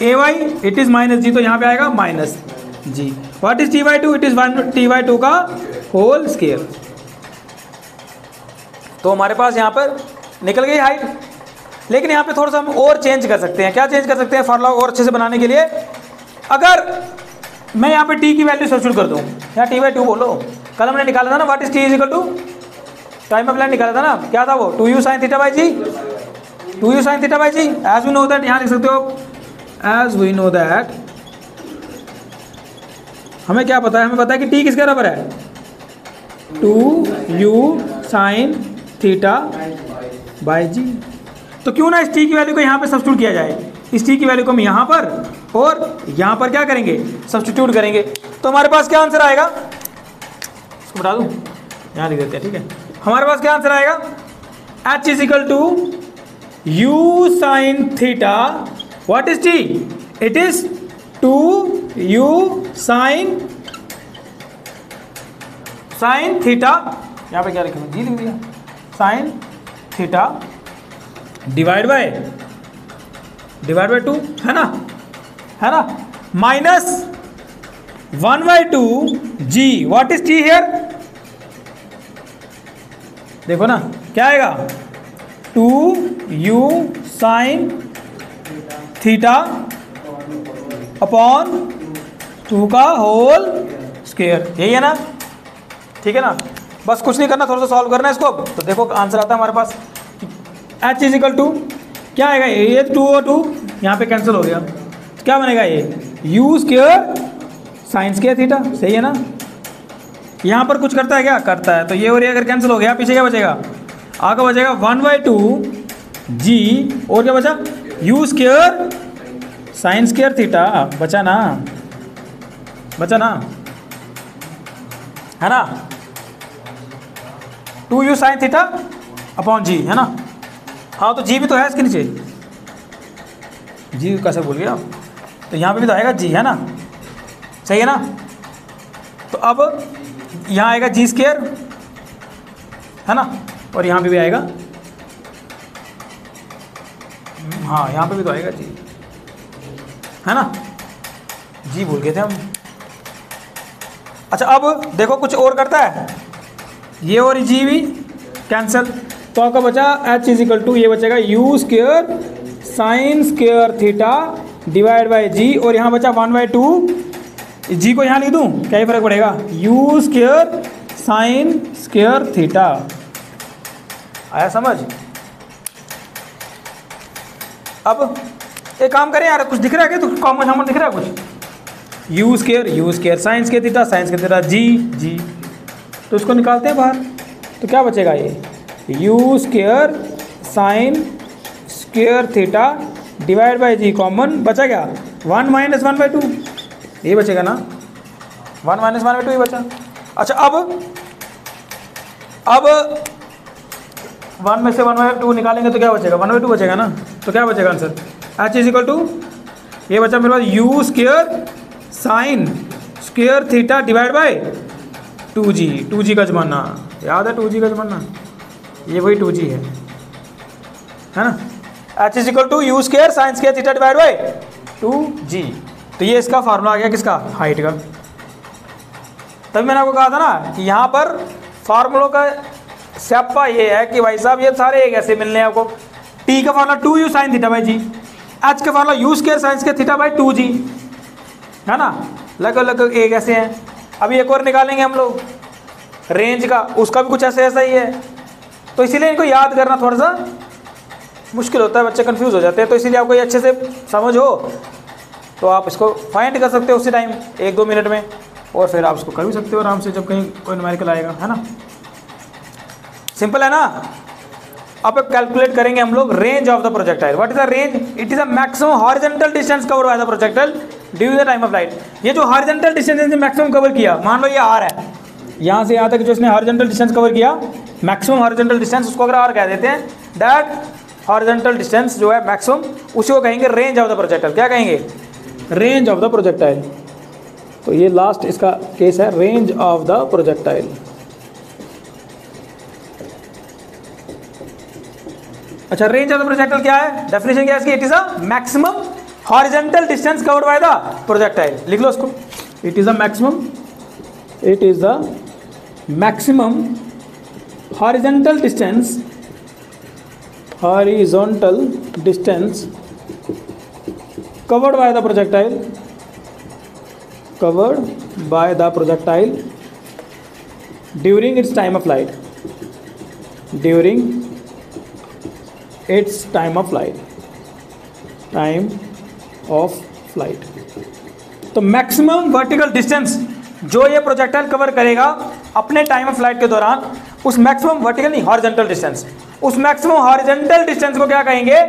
a y, it is -g, तो यहाँ पे आएगा -g। What is t/2, it is t/2 का होल स्क्वायर। तो हमारे पास यहाँ पर निकल गई हाइट। लेकिन यहाँ पे थोड़ा सा हम और चेंज कर सकते हैं। क्या चेंज कर सकते हैं फार्मूला और अच्छे से बनाने के लिए? अगर मैं यहाँ पे टी की वैल्यू सब्स्टिट्यूट कर दूँ, यहाँ t/2 बोलो, कल हमने निकाला था ना what is t is equal to, time of flight निकाला था ना, क्या था वो 2u sin theta by g, 2u sin theta by g. As we know that, यहाँ लिख सकते हो एज वी नो दैट, हमें क्या पता है, हमें पता है कि t किसके बराबर है, 2u sin थीटा बाई जी। तो क्यों ना इस t की वैल्यू को यहाँ पे सब्स्टिट्यूट किया जाए, इस t की वैल्यू को हम यहाँ पर और यहाँ पर क्या करेंगे, सब्स्टिट्यूट करेंगे। तो हमारे पास क्या आंसर आएगा, इसको बता दूँ, यहाँ लिख देते हैं, ठीक है। हमारे पास क्या आंसर आएगा, h is equal to u sin theta, what is t, it is 2u sin theta, यहाँ पे क्या लिखा जी लिख दिया, sin थीटा डिवाइड बाय 2, है ना, है ना, minus 1/2 g, what is t here, देखो ना क्या आएगा, 2u sin थीटा अपॉन 2 का होल स्क्वायर, यही है ना, ठीक है ना। बस कुछ नहीं करना, थोड़ा सा सॉल्व करना है इसको। तो देखो आंसर आता है हमारे पास h इज इक्वल टू क्या आएगा, ये 2 और 2 यहाँ पे कैंसिल हो गया, तो क्या बनेगा ये u square sine square theta, सही है ना। यहाँ पर कुछ करता है क्या, करता है, तो ये और ये अगर कैंसिल हो गया, पीछे क्या बचेगा, आगे बचेगा 1/2 g, और क्या बचा, u square sine square theta, बचा ना, बचा ना, है ना, 2u sine theta upon g, है ना। हाँ तो g भी तो है इसके नीचे, g कैसे भूल गया, तो यहाँ पे भी तो आएगा g, है ना, सही है ना। तो अब यहाँ आएगा जी स्क्वायर, है ना, और यहाँ पे भी आएगा, हाँ यहाँ पे भी तो आएगा जी, है ना, जी भूल गए थे हम। अच्छा अब देखो कुछ और करता है, ये और जी भी कैंसिल, तो आपका बचा h इज इक्वल टू, ये बचेगा u square sine square theta divide by g, और यहाँ बचा 1/2, जी को यहाँ लिख दूँ, क्या ही फर्क पड़ेगा, u square sine square theta, आया समझ। अब एक काम करें यार, कुछ दिख रहा है क्या, तो कॉमन शामन दिख रहा है कुछ, u square sine square theta, sine square theta g, तो इसको निकालते हैं बाहर, तो क्या बचेगा ये u square sine square theta divide by g, common बचा क्या, 1 माइनस 1/2, ये बचेगा ना, 1 माइनस 1/2 ये बचा। अच्छा अब 1 में से 1/2 निकालेंगे तो क्या बचेगा, 1/2 बचेगा ना, तो क्या बचेगा answer, h is equal to, ये बचा मेरे पास u square sine square theta divide by 2g का जमाना, याद है 2g का जमाना, ये वही 2g है ना, h is equal to u square sine square theta divide by 2g। तो ये इसका फार्मूला आ गया किसका, हाइट का। तभी मैंने आपको कहा था ना कि यहाँ पर फार्मूलों का स्यापा ये है कि भाई साहब ये सारे एक ऐसे मिलने हैं आपको, t का formula 2u sine theta by g, h का formula u square sine square theta by 2g, है ना, लगभग एक ऐसे हैं। अभी एक और निकालेंगे हम लोग रेंज का, उसका भी कुछ ऐसे ऐसा ही है, तो इसीलिए इनको याद करना थोड़ा सा मुश्किल होता है, बच्चे कंफ्यूज हो जाते हैं, तो इसीलिए आपको ये अच्छे से समझ हो तो आप इसको फाइंड कर सकते हो उसी टाइम 1-2 मिनट में, और फिर आप इसको कर भी सकते हो आराम से जब कहीं कोई न्यूमेरिकल आएगा, है ना, सिंपल है ना। अब कैलकुलेट करेंगे हम लोग range of the projectile, what is the range, it is a maximum horizontal distance covered by the projectile during the time of flight. ये जो हॉरिजॉन्टल डिस्टेंस मैक्सिमम कवर किया, मान लो ये आर है, यहाँ से यहाँ तक जो इसने हॉरिजॉन्टल डिस्टेंस कवर किया, मैक्सिमम हॉरिजॉन्टल डिस्टेंस, उसको अगर आर कह देते हैं, दैट हॉरिजॉन्टल डिस्टेंस जो है मैक्सिमम, उसी को कहेंगे रेंज ऑफ द प्रोजेक्टाइल। क्या कहेंगे, रेंज ऑफ द प्रोजेक्टाइल। तो ये लास्ट इसका केस है, रेंज ऑफ द प्रोजेक्टाइल। अच्छा, रेंज ऑफ द प्रोजेक्टाइल क्या है, डेफिनेशन क्या है इसकी, it is a maximum horizontal distance covered by the projectile. लिख लो उसको, it is a maximum horizontal distance covered by the projectile during its time of flight, तो मैक्सिमम वर्टिकल डिस्टेंस जो ये प्रोजेक्टाइल कवर करेगा अपने टाइम ऑफ फ्लाइट के दौरान, उस मैक्सिमम वर्टिकल नहीं, हॉरिजॉन्टल डिस्टेंस, उस मैक्सिमम हॉरिजॉन्टल डिस्टेंस को क्या कहेंगे?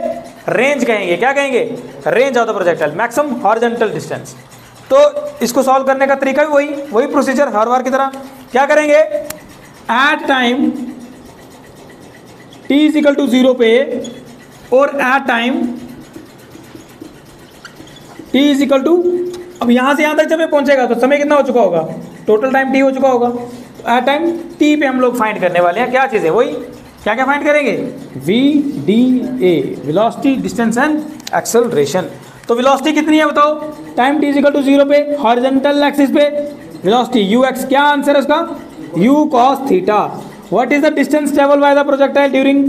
रेंज कहेंगे। क्या कहेंगे? Range of the projectile, maximum horizontal distance. तो इसको सॉल्व करने का तरीका भी वही प्रोसीजर हर बार की तरह। क्या करेंगे? At time t is equal to 0 पे और at time t is equal to, अब यहां से यहां तक जब ये पहुंचेगा तो समय कितना हो चुका होगा? टोटल टाइम t हो चुका होगा। एट टाइम t पे हम लोग फाइंड करने वाले हैं क्या चीज़ है? वही क्या क्या फाइंड करेंगे? VDA, velocity, distance and acceleration. तो वेलोसिटी कितनी है बताओ? Time t is equal to 0 पे, हॉरिजॉन्टल एक्सिस पे वेलोसिटी ux, क्या आंसर है उसका? u cos theta. What is the distance travel by the projectile during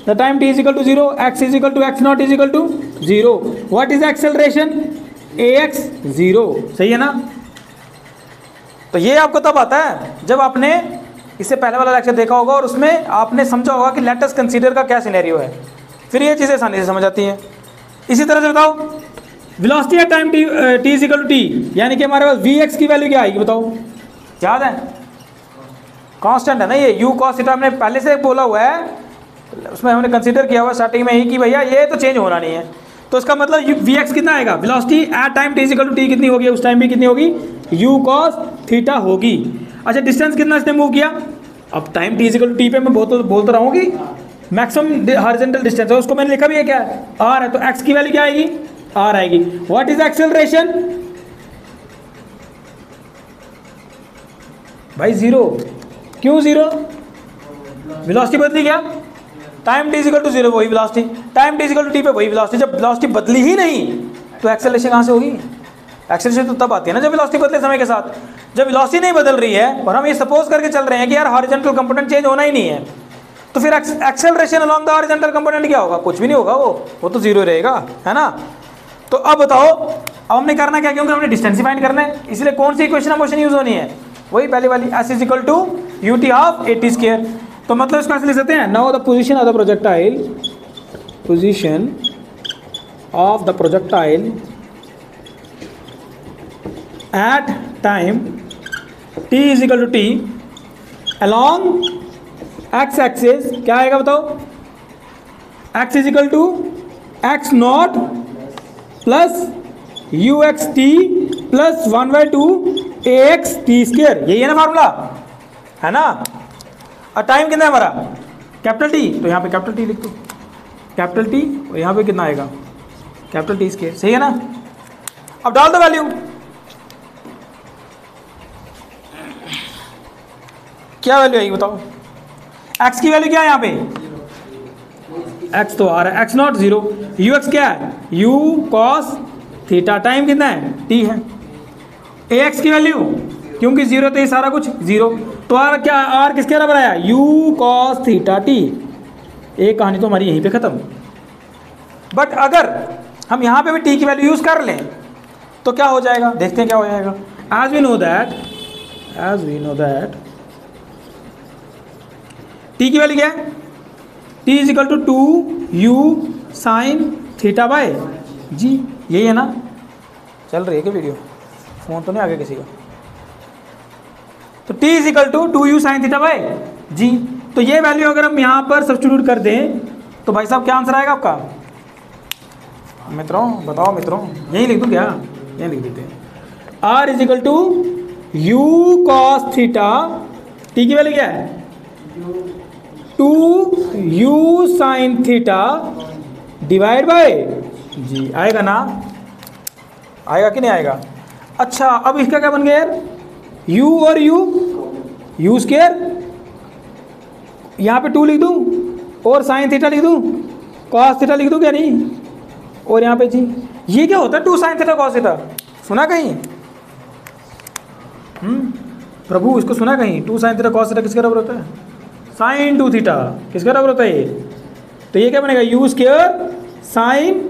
the time t is equal to 0, x is equal to x naught is equal to 0। What is acceleration? ax 0। सही है ना? तो ये आपको तब आता है जब आपने इससे पहले वाला लेक्चर देखा होगा और उसमें आपने समझा होगा कि लेट अस कंसीडर का क्या सिनेरियो है, फिर ये चीज़ें आसानी से समझ आती हैं। इसी तरह से बताओ velocity at time t is equal to t, यानी कि हमारे पास vx की वैल्यू क्या आएगी बताओ? याद है? कांस्टेंट है ना ये, u cos थीटा हमने पहले से बोला हुआ है, उसमें हमने कंसीडर किया हुआ स्टार्टिंग में ही कि भैया ये तो चेंज होना नहीं है। तो इसका मतलब vx कितना आएगा? Velocity at time t is equal to t कितनी होगी? उस टाइम भी कितनी होगी? u cos थीटा होगी। अच्छा डिस्टेंस कितना इसने मूव किया? अब time t is equal to t पे मैं बोलता रहा हूँ कि मैक्सिमम हॉरिजॉन्टल डिस्टेंस है, उसको मैंने लिखा भी है क्या है? r है, तो x की वैल्यू क्या आएगी? r आएगी। What is acceleration? भाई 0। क्यों 0? वेलोसिटी बदली क्या? Time t is equal to 0 वही velocity, time t is equal to t पे वही वेलोसिटी। जब वेलोसिटी बदली ही नहीं तो एक्सेलरेशन कहाँ से होगी? एक्सेलरेशन तो तब आती है ना जब वेलोसिटी बदले समय के साथ। जब वेलोसिटी नहीं बदल रही है और हम ये सपोज करके चल रहे हैं कि यार हॉरिजॉन्टल कंपोनेंट चेंज होना ही नहीं है, तो फिर acceleration along the horizontal component क्या होगा? कुछ भी नहीं होगा, वो तो 0 रहेगा, है ना? तो अब बताओ, अब हमने करना क्या? क्योंकि हमने डिस्टेंस ही फाइंड करना है, इसलिए कौन सी इक्वेशन ऑफ मोशन यूज होनी है? वही पहले वाली, s is equal to ut of at square. तो मतलब इसको ऐसे लिख सकते हैं, now the position of the projectile at time t is equal to t along x axis क्या आएगा बताओ? x is equal to x not plus uxt plus 1/2 ax t square. यही है ना फार्मूला, है ना? और टाइम कितना है हमारा? कैपिटल T, तो यहाँ पे कैपिटल T लिख दो, कैपिटल T, और यहाँ पे कितना आएगा? Capital T square. सही है ना? अब डाल दो वैल्यू। क्या वैल्यू आएगी बताओ? x की वैल्यू क्या है यहाँ पे? x तो आ रहा है, x नॉट 0, ux क्या है? u cos थीटा, टाइम कितना है? t है। ax की वैल्यू क्योंकि 0 तो ये सारा कुछ 0, तो r क्या? r किसके बराबर आया? u cos theta t। एक कहानी तो हमारी यहीं पे खत्म। बट अगर हम यहाँ पे भी t की वैल्यू यूज कर लें तो क्या हो जाएगा? देखते हैं क्या हो जाएगा। As we know that t की वैल्यू क्या है? t is equal to 2u sine theta by g। यही है ना? चल रही है क्या वीडियो? फोन तो नहीं आ गया किसी का? तो t is equal to 2u sine theta by g। तो ये वैल्यू अगर हम यहाँ पर सब्स्टिट्यूट कर दें तो भाई साहब क्या आंसर आएगा आपका? मित्रों बताओ मित्रों, यही लिख दूँ क्या? यही लिख देते हैं। r is equal to u cos theta, t की वैल्यू क्या है? 2u sine theta divide by g. आएगा ना? आएगा कि नहीं आएगा? अच्छा अब इसका क्या बन गया यार? u और u स्क्वायर, यहाँ पे 2 लिख दूँ और साइन थीटा लिख दूँ, कॉस थीटा लिख दूँ क्या? नहीं, और यहाँ पे जी। ये क्या होता है 2 साइन थीटा कॉस थीटा? सुना कहीं? प्रभु इसको सुना कहीं? 2 साइन थीटा कॉस थीटा किसके बराबर होता है? साइन 2 थीटा किसका बराबर होता है ये? तो ये क्या बनेगा u square sine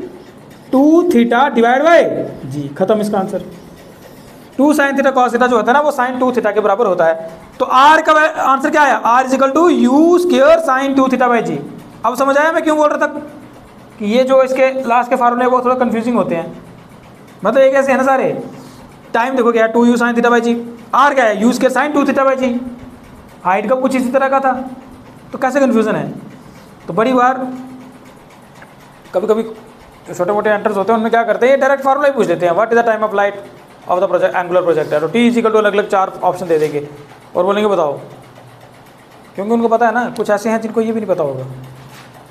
2 theta divide by g, खत्म इसका answer. 2 sine theta cos theta जो होता है ना वो साइन 2 थीटा के बराबर होता है। तो आर का आंसर क्या आया? R is equal to u square sine 2 theta by g. अब समझ आया मैं क्यों बोल रहा था कि ये जो इसके लास्ट के फार्मूले वो थोड़ा कंफ्यूजिंग होते हैं। मतलब एक ऐसे है ना सारे। टाइम देखो क्या है 2u sine theta by g. R क्या है? U square sine 2 theta by g. Height का कुछ इसी तरह का था, तो कैसे कन्फ्यूज़न है? तो बड़ी बार कभी कभी छोटे मोटे एंटर्स होते हैं उनमें क्या करते हैं, ये डायरेक्ट फार्मूला ही पूछ लेते हैं। What is the time of light of the project angular projector. तो टी इज इक्वल टू अलग अलग 4 ऑप्शन दे देंगे और बोलेंगे बताओ, क्योंकि उनको पता है ना कुछ ऐसे हैं जिनको ये भी नहीं पता होगा।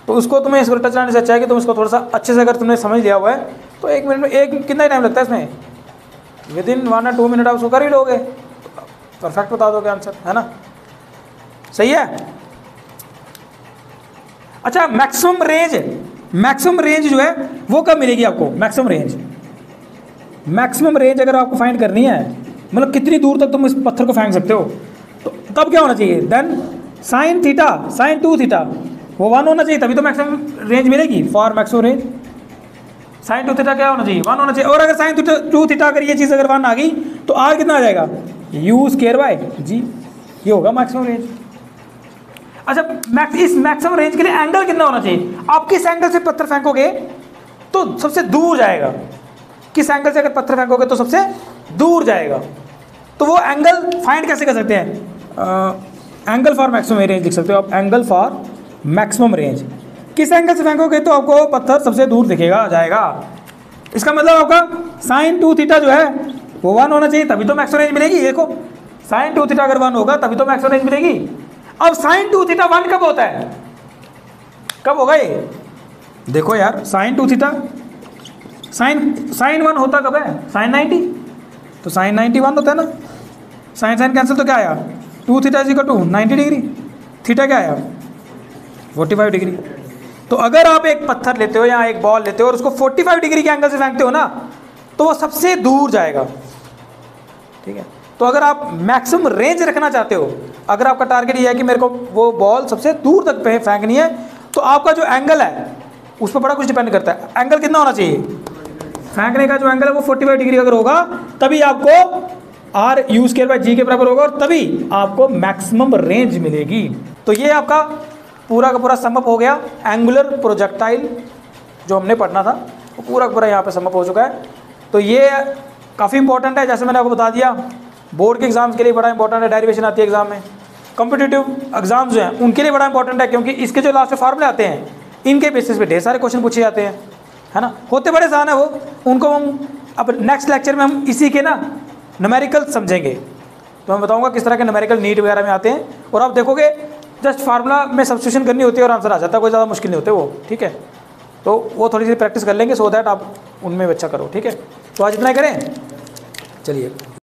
तो उसको तुम्हें इसको टच लाने से अच्छा है कि तुम इसको थोड़ा सा अच्छे से अगर तुमने समझ लिया हुआ है तो 1 मिनट में एक कितना टाइम लगता है इसमें, विदिन 1 or 2 मिनट आप उसको कर ही लोगे, परफेक्ट बता दोगे आंसर, है ना? सही है। अच्छा मैक्सिमम रेंज जो है वो कब मिलेगी आपको? मैक्सिमम रेंज अगर आपको फाइंड करनी है, मतलब कितनी दूर तक तुम इस पत्थर को फेंक सकते हो, तो तब क्या होना चाहिए? Then sine theta sine 2 theta वो 1 होना चाहिए, तभी तो मैक्सिमम रेंज मिलेगी। For maximum range sine 2 theta क्या होना चाहिए? 1 होना चाहिए। और अगर साइन 2 थीटा अगर ये चीज़ अगर 1 आ गई तो आर कितना आ जाएगा? यू स्क्वायर बाय जी, ये होगा मैक्सिमम रेंज। अच्छा इस मैक्सिमम रेंज के लिए एंगल कितना होना चाहिए? आप किस एंगल से पत्थर फेंकोगे तो सबसे दूर जाएगा? किस एंगल से अगर पत्थर फेंकोगे तो सबसे दूर जाएगा? तो वो एंगल फाइंड कैसे कर सकते हैं? एंगल फॉर मैक्सिमम रेंज लिख सकते हो आप, एंगल फॉर मैक्सिमम रेंज। किस एंगल से फेंकोगे तो आपको पत्थर सबसे दूर दिखेगा जाएगा। इसका मतलब आपका साइन 2 थीटा जो है वो 1 होना चाहिए, तभी तो मैक्सिमम रेंज मिलेगी। देखो साइन 2 थीटा अगर 1 होगा तभी तो मैक्सिमम रेंज मिलेगी। अब साइन 2 थीटा 1 कब होता है? कब होगा ये? देखो यार साइन 2 थीटा साइन 1 होता कब है? साइन 90। तो साइन 90 1 होता है ना। साइन कैंसिल तो क्या आया? 2 theta is equal to 90 degree. Theta क्या आया? 45 डिग्री। तो अगर आप एक पत्थर लेते हो या एक बॉल लेते हो और उसको 45 डिग्री के एंगल से फेंकते हो ना तो वो सबसे दूर जाएगा, ठीक है। तो अगर आप मैक्सिमम रेंज रखना चाहते हो, अगर आपका टारगेट ये है कि मेरे को वो बॉल सबसे दूर तक फेंकनी है, तो आपका जो एंगल है उस पर बड़ा कुछ डिपेंड करता है। एंगल कितना होना चाहिए? फेंकने का जो एंगल है वो 45 डिग्री अगर होगा तभी आपको आर यू स्क्वायर बाय जी के बराबर होगा और तभी आपको मैक्सिमम रेंज मिलेगी। तो ये आपका पूरा का पूरा समअप हो गया। एंगुलर प्रोजेक्टाइल जो हमने पढ़ना था वो पूरा का पूरा यहाँ पे समअप हो चुका है। तो ये काफ़ी इंपॉर्टेंट है, जैसे मैंने आपको बता दिया बोर्ड के एग्जाम्स के लिए बड़ा इंपॉर्टेंट है। डेरिवेशन आती है एग्जाम में, कॉम्पिटिटिव एग्जाम्स जो हैं उनके लिए बड़ा इंपॉर्टेंट है, क्योंकि इसके जो लास्ट में फार्मूले आते हैं इनके बेसिस पे ढेर सारे क्वेश्चन पूछे जाते हैं, है ना। होते बड़े आसान है वो, उनको हम अब नेक्स्ट लेक्चर में हम इसी के ना न्यूमेरिकल समझेंगे। तो मैं बताऊंगा किस तरह के न्यूमेरिकल नीट वगैरह में आते हैं, और आप देखोगे जस्ट फार्मूला में सब्स्टिट्यूशन करनी होती है और आंसर आ जाता है, कोई ज़्यादा मुश्किल नहीं होते वो, ठीक है। तो वो थोड़ी सी प्रैक्टिस कर लेंगे सो दैट आप उनमें अच्छा करो, ठीक है। तो आज इतना ही करें, चलिए।